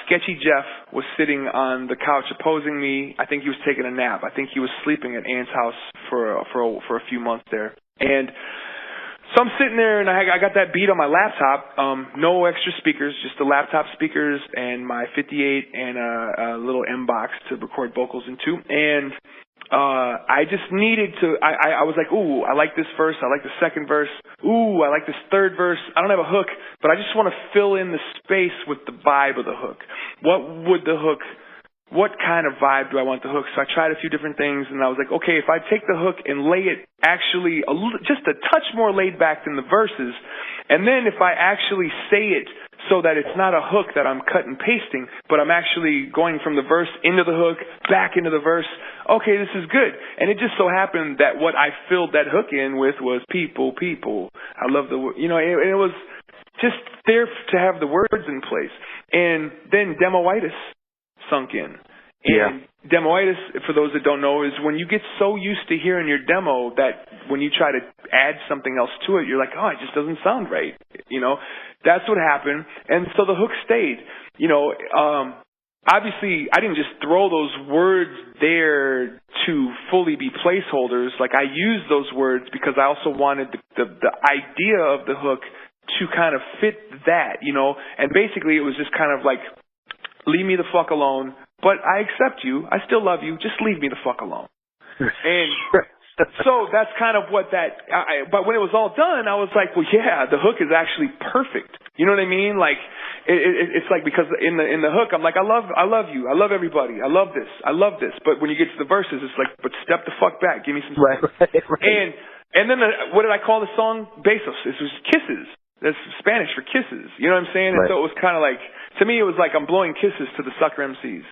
Speaker 4: Sketchy Jeff was sitting on the couch opposing me. I think he was taking a nap. I think he was sleeping at Ant's house for a few months there. And so I'm sitting there, and I got that beat on my laptop. No extra speakers, just the laptop speakers and my 58 and a little M box to record vocals into. And I just needed to. I was like, ooh, I like this verse. I like the second verse. Ooh, I like this third verse. I don't have a hook, but I just want to fill in the space with the vibe of the hook. What kind of vibe do I want the hook? So I tried a few different things, and I was like, okay, if I take the hook and lay it actually just a touch more laid back than the verses, and then if I actually say it so that it's not a hook that I'm cut and pasting, but I'm actually going from the verse into the hook, back into the verse, okay, this is good. And it just so happened that what I filled that hook in with was people. I love the, you know, it was just there to have the words in place. And then demoitis sunk in. And demoitis, for those that don't know, is when you get so used to hearing your demo that when you try to add something else to it, you're like, oh, it just doesn't sound right. You know, that's what happened. And so the hook stayed. You know, obviously, I didn't just throw those words there to fully be placeholders. Like, I used those words because I also wanted the idea of the hook to kind of fit that, you know. And basically, it was just kind of like, leave me the fuck alone, but I accept you. I still love you. Just leave me the fuck alone. And so that's kind of what that, but when it was all done, I was like, well, yeah, the hook is actually perfect. You know what I mean? Like, it's like, because in the hook, I'm like, I love you. I love everybody. I love this. But when you get to the verses, it's like, but step the fuck back. Give me some
Speaker 2: right.
Speaker 4: And then what did I call the song? Besos. It was kisses. That's Spanish for kisses. You know what I'm saying? And so it was kind of like, to me, it was like I'm blowing kisses to the sucker MCs.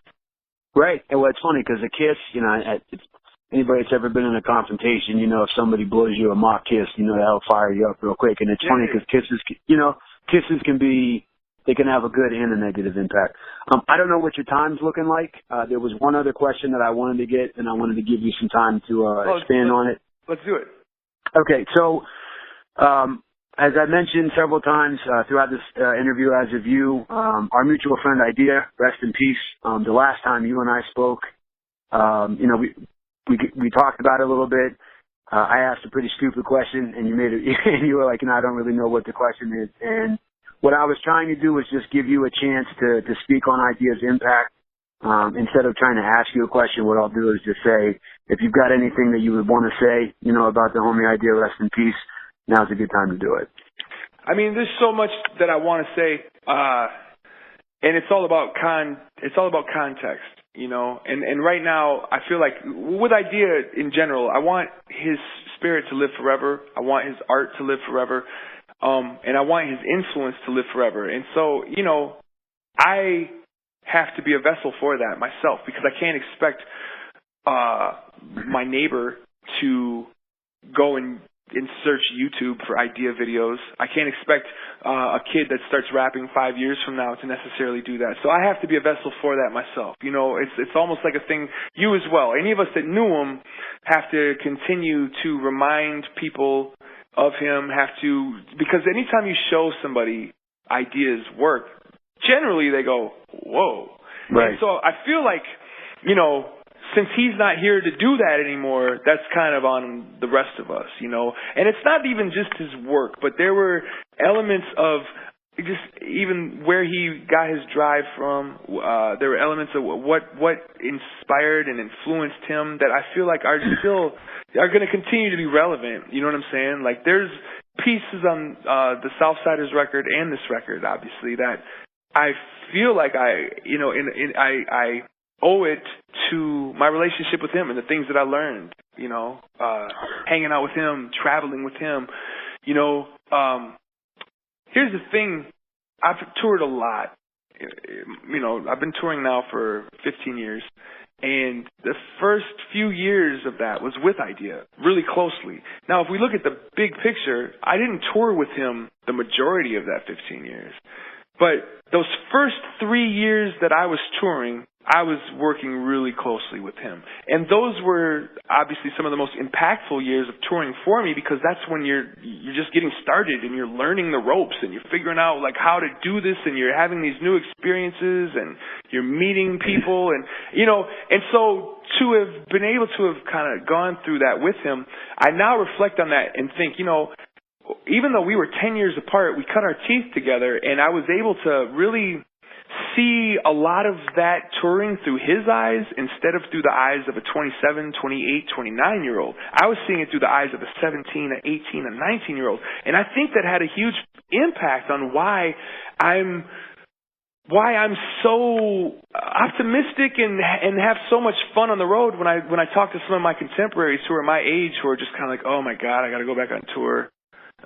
Speaker 2: Right. And well, it's funny because a kiss, you know, anybody that's ever been in a confrontation, you know, if somebody blows you a mock kiss, you know, that'll fire you up real quick. And it's funny because kisses, you know, kisses can have a good and a negative impact. I don't know what your time's looking like. There was one other question that I wanted to get, and I wanted to give you some time to expand on it.
Speaker 4: Let's do it.
Speaker 2: Okay. So, as I mentioned several times throughout this interview, as of you, our mutual friend Eyedea, rest in peace. The last time you and I spoke, you know, we talked about it a little bit. I asked a pretty stupid question, and you were like, you know, I don't really know what the question is. And what I was trying to do was just give you a chance to speak on Eydea's impact. Instead of trying to ask you a question, what I'll do is just say, if you've got anything that you would want to say, you know, about the homie Eyedea, rest in peace, now's a good time to do it.
Speaker 4: I mean, there's so much that I want to say, and it's all about context, you know. And right now, I feel like with Eyedea in general, I want his spirit to live forever. I want his art to live forever, and I want his influence to live forever. And so, you know, I have to be a vessel for that myself, because I can't expect my neighbor to go and search YouTube for Eyedea videos. I can't expect a kid that starts rapping 5 years from now to necessarily do that. So I have to be a vessel for that myself. You know, it's almost like a thing, you as well. Any of us that knew him have to continue to remind people of him, because anytime you show somebody Eydea's work, generally they go, whoa.
Speaker 2: Right.
Speaker 4: And so I feel like, you know, since he's not here to do that anymore, that's kind of on the rest of us, you know. And it's not even just his work, but there were elements of just even where he got his drive from. There were elements of what inspired and influenced him that I feel like are going to continue to be relevant. You know what I'm saying? Like there's pieces on the Southsiders record and this record, obviously, that I feel like I owe it to my relationship with him and the things that I learned, you know, hanging out with him, traveling with him, you know. Here's the thing. I've toured a lot. You know, I've been touring now for 15 years. And the first few years of that was with Eyedea, really closely. Now, if we look at the big picture, I didn't tour with him the majority of that 15 years. But those first 3 years that I was touring, I was working really closely with him. And those were obviously some of the most impactful years of touring for me, because that's when you're just getting started and you're learning the ropes and you're figuring out like how to do this, and you're having these new experiences and you're meeting people, and you know, and so to have been able to have kind of gone through that with him, I now reflect on that and think, you know, even though we were 10 years apart, we cut our teeth together, and I was able to really see a lot of that touring through his eyes instead of through the eyes of a 27, 28, 29-year-old. I was seeing it through the eyes of a 17, an 18, a 19-year-old. And I think that had a huge impact on why I'm so optimistic and have so much fun on the road when I talk to some of my contemporaries who are my age, who are just kind of like, oh my God, I got to go back on tour.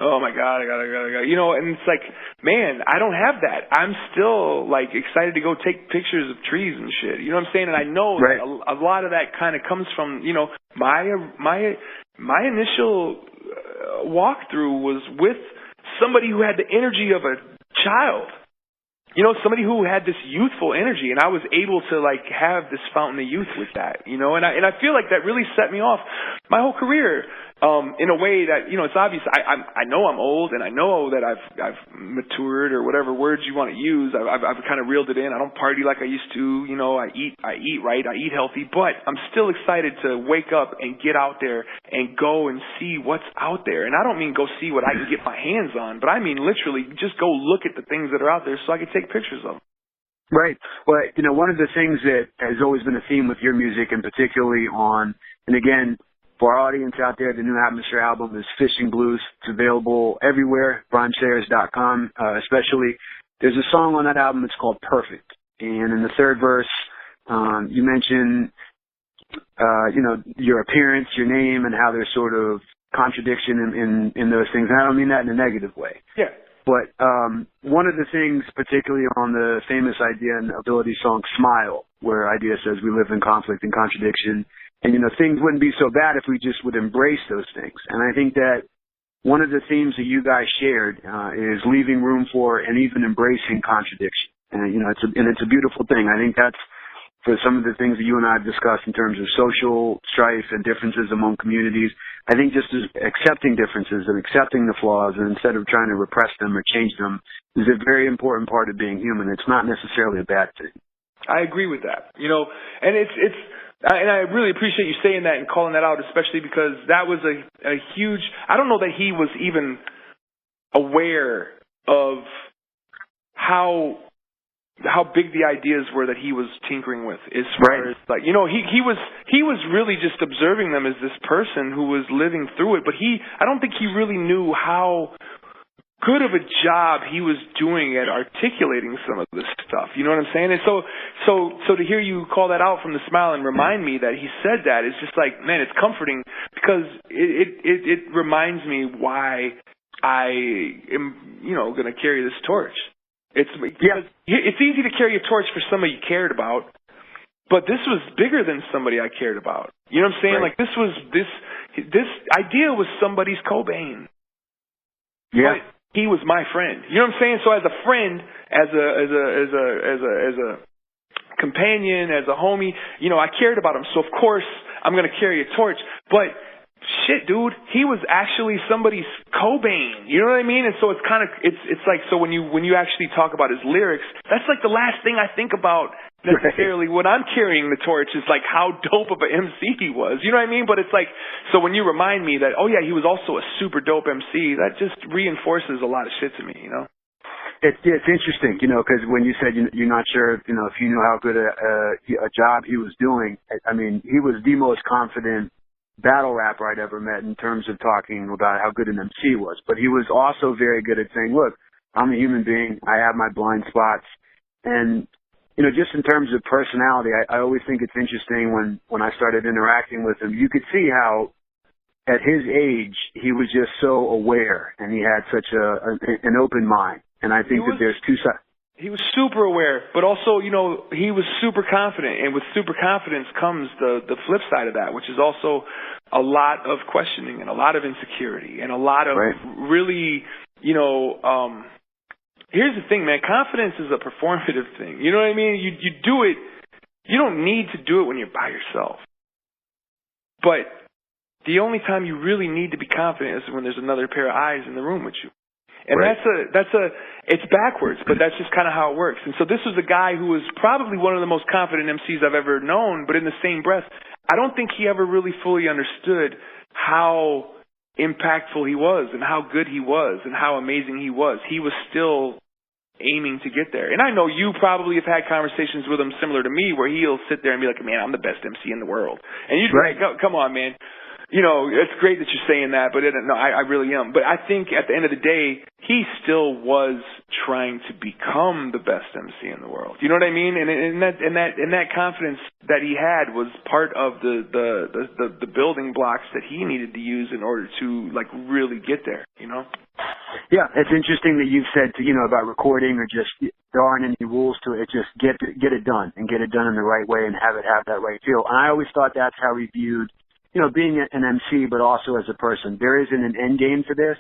Speaker 4: Oh my God, I gotta, you know, and it's like, man, I don't have that. I'm still like excited to go take pictures of trees and shit. You know what I'm saying? And I know
Speaker 2: right.
Speaker 4: that a lot of that kind of comes from, you know, my initial walkthrough was with somebody who had the energy of a child. You know, somebody who had this youthful energy, and I was able to like have this fountain of youth with that, you know, and I feel like that really set me off my whole career, in a way that, you know, it's obvious. I know I'm old, and I know that I've matured, or whatever words you want to use. I've kind of reeled it in. I don't party like I used to, you know, I eat right, I eat healthy, but I'm still excited to wake up and get out there and go and see what's out there. And I don't mean go see what I can get my hands on, but I mean literally just go look at the things that are out there so I can take pictures of them.
Speaker 2: Right. Well, you know, one of the things that has always been a theme with your music, and particularly on, and again, for our audience out there, the new Atmosphere album is Fishing Blues. It's available everywhere, BrianSayers.com, especially. There's a song on that album, it's called Perfect. And in the third verse, you mention, you know, your appearance, your name, and how there's sort of contradiction in those things. And I don't mean that in a negative way.
Speaker 4: Yeah.
Speaker 2: But one of the things, particularly on the famous Eyedea and Ability song Smile, where Eyedea says we live in conflict and contradiction, and, you know, things wouldn't be so bad if we just would embrace those things. And I think that one of the themes that you guys shared is leaving room for and even embracing contradiction. And, you know, it's a beautiful thing. I think that's for some of the things that you and I have discussed in terms of social strife and differences among communities. I think just as accepting differences and accepting the flaws, and instead of trying to repress them or change them, is a very important part of being human. It's not necessarily a bad thing.
Speaker 4: I agree with that. You know, and and I really appreciate you saying that and calling that out, especially because that was a huge, I don't know that he was even aware of how big the ideas were that he was tinkering with, as far as, like, you know, he was really just observing them as this person who was living through it, but I don't think he really knew how good of a job he was doing at articulating some of this stuff. You know what I'm saying? And so to hear you call that out from the Smile and remind me that he said that, is just like, man, it's comforting, because it reminds me why I am, you know, going to carry this torch. It's easy to carry a torch for somebody you cared about, but this was bigger than somebody I cared about. You know what I'm saying? Right. Like this Eyedea was somebody's Cobain.
Speaker 2: Yeah.
Speaker 4: But he was my friend. You know what I'm saying? So as a friend, as a companion, as a homie, you know, I cared about him. So of course I'm going to carry a torch, but shit, dude, he was actually somebody's Cobain. You know what I mean? And so it's kind of, it's like, so when you actually talk about his lyrics, that's like the last thing I think about necessarily what I'm carrying the torch is like how dope of an MC he was. You know what I mean? But it's like, so when you remind me that, oh yeah, he was also a super dope MC, that just reinforces a lot of shit to me, you know?
Speaker 2: It's interesting, you know, because when you said you're not sure, if you knew how good a job he was doing. I mean, he was the most confident battle rapper I'd ever met in terms of talking about how good an MC was. But he was also very good at saying, look, I'm a human being. I have my blind spots. And you know, just in terms of personality, I always think it's interesting when I started interacting with him, you could see how at his age, he was just so aware and he had such an open mind. And I think that there's two sides.
Speaker 4: He was super aware, but also, you know, he was super confident. And with super confidence comes the flip side of that, which is also a lot of questioning and a lot of insecurity and a lot of really, you know, here's the thing, man. Confidence is a performative thing. You know what I mean? You do it. You don't need to do it when you're by yourself. But the only time you really need to be confident is when there's another pair of eyes in the room with you. And it's backwards, but that's just kind of how it works. And so this was a guy who was probably one of the most confident MCs I've ever known, but in the same breath, I don't think he ever really fully understood how impactful he was and how good he was and how amazing he was. He was still aiming to get there. And I know you probably have had conversations with him similar to me where he'll sit there and be like, man, I'm the best MC in the world. And you'd be like, come on, man. You know, it's great that you're saying that, but no, I really am. But I think at the end of the day, he still was trying to become the best MC in the world. You know what I mean? And that confidence that he had was part of the building blocks that he needed to use in order to like really get there. You know?
Speaker 2: Yeah, it's interesting that you've said about recording or just there aren't any rules to it. It's just get it done and get it done in the right way and have that right feel. And I always thought that's how he viewed, being an MC, but also as a person. There isn't an end game for this.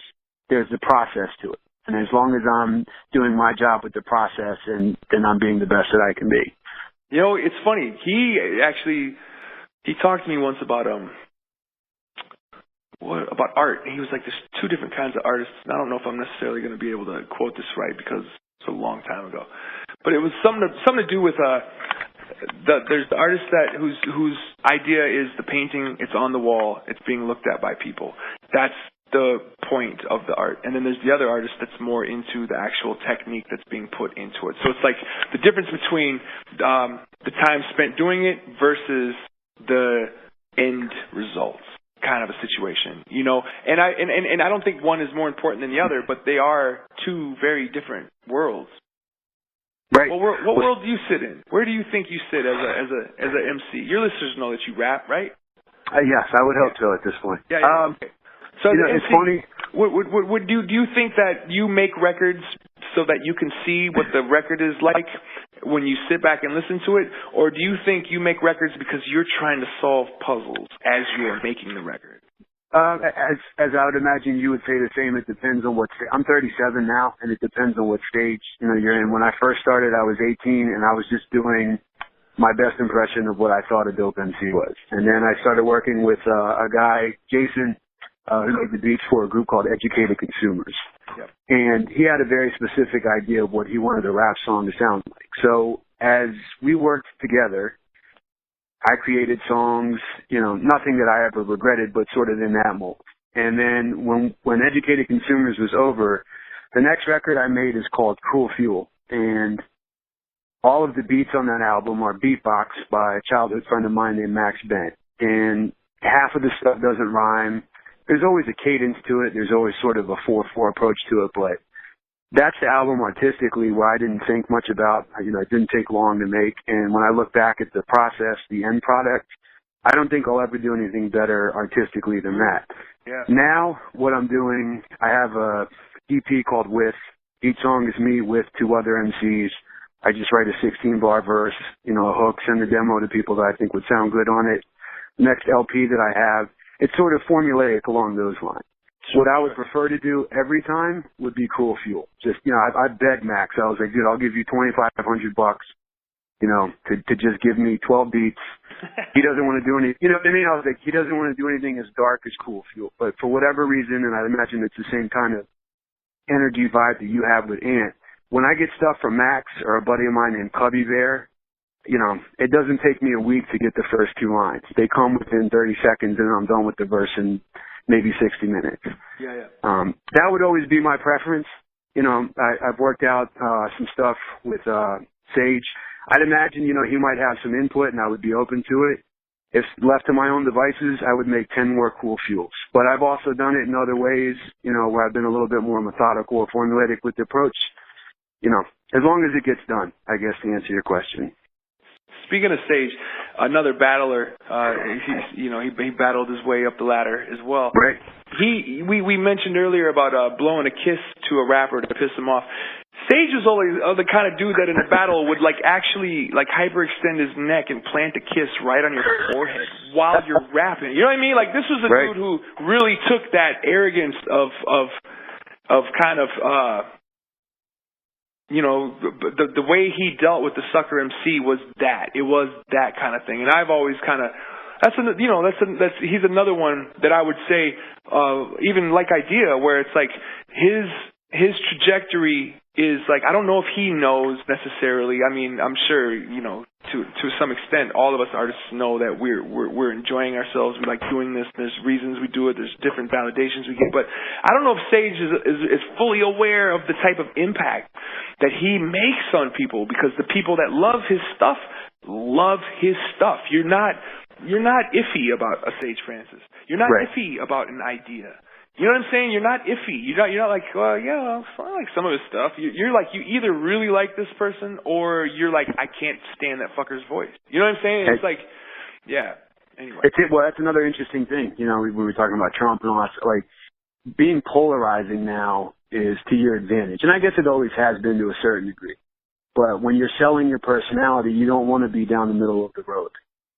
Speaker 2: There's the process to it. And as long as I'm doing my job with the process, and then I'm being the best that I can be.
Speaker 4: You know, it's funny. He talked to me once about art. He was like, there's two different kinds of artists. And I don't know if I'm necessarily going to be able to quote this right because it's a long time ago. But it was something to do with there's the artist whose idea is the painting, it's on the wall, it's being looked at by people. That's the point of the art. And then there's the other artist that's more into the actual technique that's being put into it. So it's like the difference between the time spent doing it versus the end results kind of a situation, And I don't think one is more important than the other, but they are two very different worlds.
Speaker 2: Right.
Speaker 4: What world do you sit in? Where do you think you sit as a MC? Your listeners know that you rap, right?
Speaker 2: Yes, I would hope so at this point.
Speaker 4: Yeah. Okay. So
Speaker 2: it's funny.
Speaker 4: Do you think that you make records so that you can see what the record is like when you sit back and listen to it, or do you think you make records because you're trying to solve puzzles as you are making the record?
Speaker 2: As I would imagine you would say the same, it depends on I'm 37 now, and it depends on what stage, you're in. When I first started, I was 18, and I was just doing my best impression of what I thought a dope MC was. And then I started working with a guy, Jason, who made the beats for a group called Educated Consumers.
Speaker 4: Yep. And
Speaker 2: he had a very specific idea of what he wanted a rap song to sound like. So as we worked together, I created songs, nothing that I ever regretted, but sort of in that mold. And then when Educated Consumers was over, the next record I made is called Cruel Fuel. And all of the beats on that album are beatboxed by a childhood friend of mine named Max Bent. And half of the stuff doesn't rhyme. There's always a cadence to it. There's always sort of a 4/4 approach to it, but that's the album artistically where I didn't think much about, it didn't take long to make. And when I look back at the process, the end product, I don't think I'll ever do anything better artistically than that.
Speaker 4: Yeah.
Speaker 2: Now, what I'm doing, I have a EP called With. Each song is me with two other MCs. I just write a 16-bar verse, a hook, send a demo to people that I think would sound good on it. Next LP that I have, it's sort of formulaic along those lines. What I would prefer to do every time would be Cruel Fuel. Just, I begged Max. I was like, dude, I'll give you $2,500, to just give me 12 beats. He doesn't want to do any, what I mean? I was like, he doesn't want to do anything as dark as Cruel Fuel. But for whatever reason, and I imagine it's the same kind of energy vibe that you have with Ant, when I get stuff from Max or a buddy of mine named Cubby Bear, it doesn't take me a week to get the first 2 lines. They come within 30 seconds, and I'm done with the verse in maybe 60 minutes.
Speaker 4: Yeah.
Speaker 2: That would always be my preference. I've worked out some stuff with Sage. I'd imagine, he might have some input, and I would be open to it. If left to my own devices, I would make 10 more cool fuels. But I've also done it in other ways, where I've been a little bit more methodical or formulaic with the approach. As long as it gets done, I guess, to answer your question.
Speaker 4: Speaking of Sage, another battler, he battled his way up the ladder as well.
Speaker 2: Right.
Speaker 4: We mentioned earlier about blowing a kiss to a rapper to piss him off. Sage was always the kind of dude that in a battle would actually hyperextend his neck and plant a kiss right on your forehead while you're rapping. You know what I mean? This was a dude who really took that arrogance of kind of the way he dealt with the sucker MC was that. It was that kind of thing. And I've always kind of he's another one that I would say even like Eyedea, where it's his trajectory is I don't know if he knows necessarily. I mean, I'm sure, to some extent all of us artists know that we're enjoying ourselves. We like doing this. There's reasons we do it. There's different validations we get. But I don't know if Sage is fully aware of the type of impact that he makes on people, because the people that love his stuff love his stuff. You're not iffy about a Sage Francis. You're not iffy about an Eyedea. You know what I'm saying? You're not iffy. You're not like, well, yeah, I like some of his stuff. You're like, you either really like this person or you're like, I can't stand that fucker's voice. You know what I'm saying? It's yeah. Anyway.
Speaker 2: Well, that's another interesting thing. We were talking about Trump and all that. Being polarizing now is to your advantage. And I guess it always has been to a certain degree. But when you're selling your personality, you don't want to be down the middle of the road.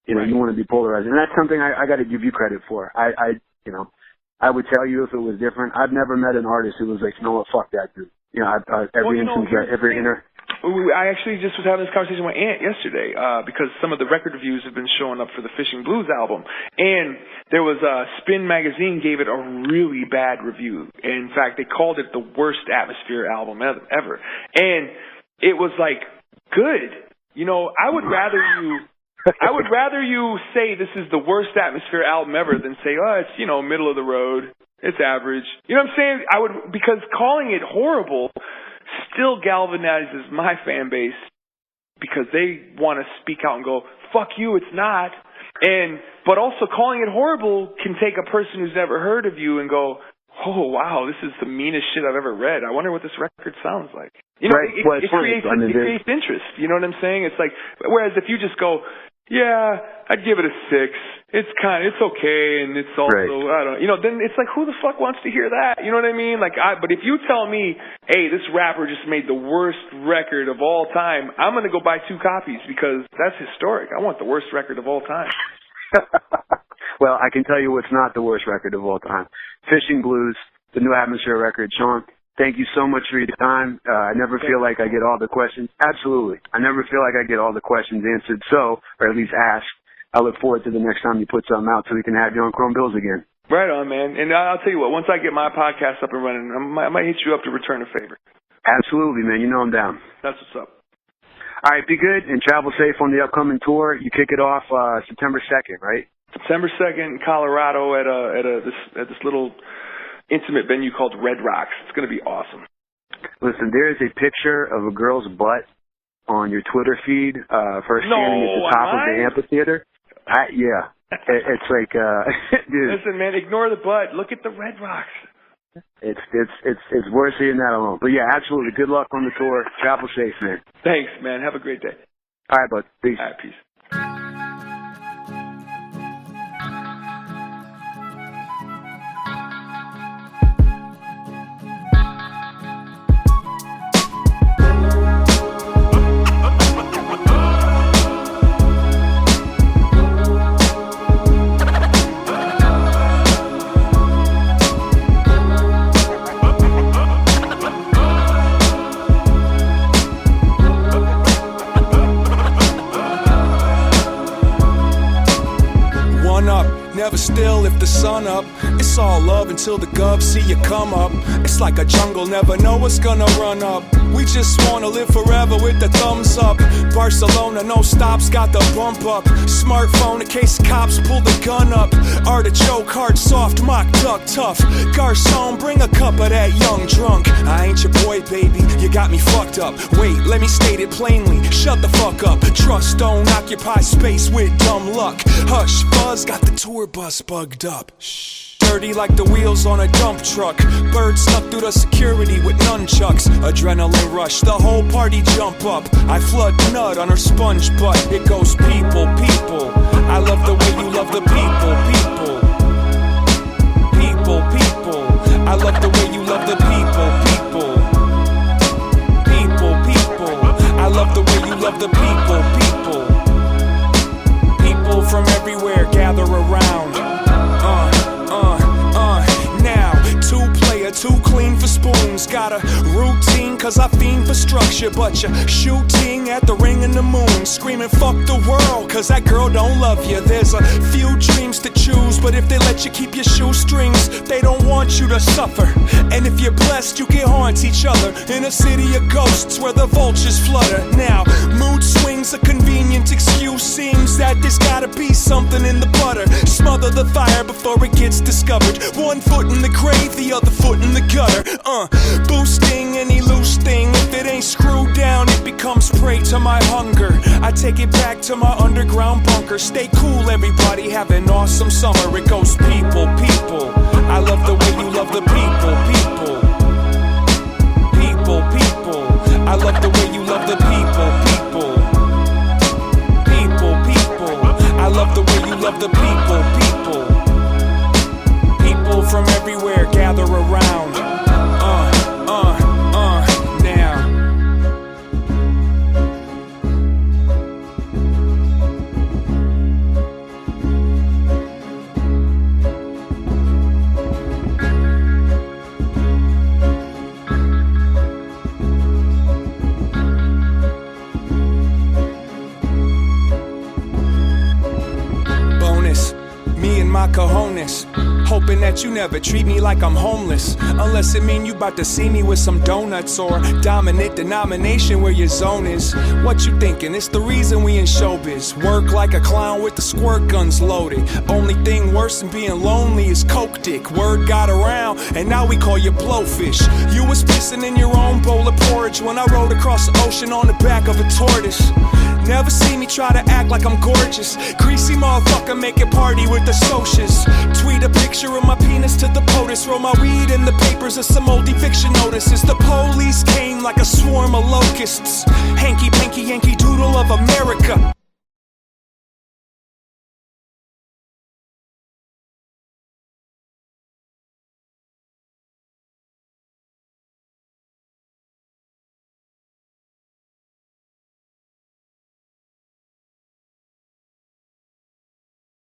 Speaker 2: You want to be polarizing. And that's something I got to give you credit for. I would tell you if it was different. I've never met an artist who was like, fuck that dude.
Speaker 4: I actually just was having this conversation with Ant yesterday because some of the record reviews have been showing up for the Fishing Blues album. And there was Spin Magazine gave it a really bad review. In fact, they called it the worst Atmosphere album ever. And it was good. I would rather you say this is the worst Atmosphere album ever than say, it's, middle of the road. It's average. You know what I'm saying? Because calling it horrible still galvanizes my fan base, because they want to speak out and go, fuck you, it's not. But also calling it horrible can take a person who's never heard of you and go, oh, wow, this is the meanest shit I've ever read. I wonder what this record sounds like. It creates interest. You know what I'm saying? It's whereas if you just go, yeah, I'd give it a 6. It's okay, and it's also, I don't, then it's who the fuck wants to hear that? You know what I mean? But if you tell me, hey, this rapper just made the worst record of all time, I'm going to go buy 2 copies because that's historic. I want the worst record of all time.
Speaker 2: Well, I can tell you what's not the worst record of all time. Fishing Blues, the new Atmosphere record. Sean, thank you so much for your time. I never feel like I get all the questions. Absolutely. I never feel like I get all the questions answered, or at least asked. I look forward to the next time you put something out so we can have you on Chrome Bills again.
Speaker 4: Right on, man. And I'll tell you what, once I get my podcast up and running, I might hit you up to return a favor.
Speaker 2: Absolutely, man. I'm down.
Speaker 4: That's what's up.
Speaker 2: All right, be good and travel safe on the upcoming tour. You kick it off September 2nd, right? September
Speaker 4: 2nd in Colorado at this little intimate venue called Red Rocks. It's going to be awesome.
Speaker 2: Listen, there is a picture of a girl's butt on your Twitter feed, standing at the top of the amphitheater. Yeah. It's dude.
Speaker 4: Listen, man, ignore the butt. Look at the Red Rocks.
Speaker 2: It's worth seeing that alone. But yeah, absolutely. Good luck on the tour. Travel safe, man.
Speaker 4: Thanks, man. Have a great day.
Speaker 2: All right, bud. Peace.
Speaker 4: All right, peace.
Speaker 1: Never still if the sun up. It's
Speaker 5: It's all love until the gov see you come up. It's like a jungle, never know what's gonna run up. We just wanna live forever with the thumbs up. Barcelona, no stops, got the bump up. Smartphone in case cops pull the gun up. Artichoke, hard, soft, mock duck, tough. Garçon, bring a cup of that young drunk. I ain't your boy, baby, you got me fucked up. Wait, let me state it plainly, shut the fuck up. Trust don't occupy space with dumb luck. Hush, fuzz, got the tour bus bugged up. Shh. Dirty like the wheels on a dump truck. Bird snuck through the security with nunchucks. Adrenaline rush, the whole party jump up. I flood nut on her sponge butt. It goes people, people. I love the way you love the people, people. People, people. I love the way you love the people, people. People, people. I love the way you love the people, people. People from everywhere gather around. Too clean for spoons. Got a routine cause I fiend for structure. But you're shooting at the ring and the moon, screaming fuck the world cause that girl don't love you. There's a few dreams to choose, but if they let you keep your shoestrings, they don't want you to suffer. And if you're blessed, you can haunt each other in a city of ghosts where the vultures flutter. Now, mood swings, a convenient excuse. Seems that there's gotta be something in the butter. Smother the fire before it gets discovered. One foot in the grave, the other foot in the gutter. Boosting any loose thing. If it ain't screwed down, it becomes prey to my hunger. I take it back to my underground bunker. Stay cool, everybody, have an awesome summer. It goes people, people. I love the way you love the people, people. People, people. I love the way you love the people, people. People, people. I love the way you love the people, people. People from everywhere gather around. Now. Bonus, me and my cojones. Hoping that you never treat me like I'm homeless. Unless it mean you about to see me with some donuts or dominant denomination where your zone is. What you thinking? It's the reason we in showbiz. Work like a clown with the squirt guns loaded. Only thing worse than being lonely is coke dick. Word got around and now we call you blowfish. You was pissing in your own bowl of porridge when I rode across the ocean on the back of a tortoise. Never see me try to act like I'm gorgeous. Greasy motherfucker making party with the socias. Tweet a picture of my penis to the POTUS. Roll my weed in the papers of some old eviction notices. The police came like a swarm of locusts. Hanky panky Yankee Doodle of America.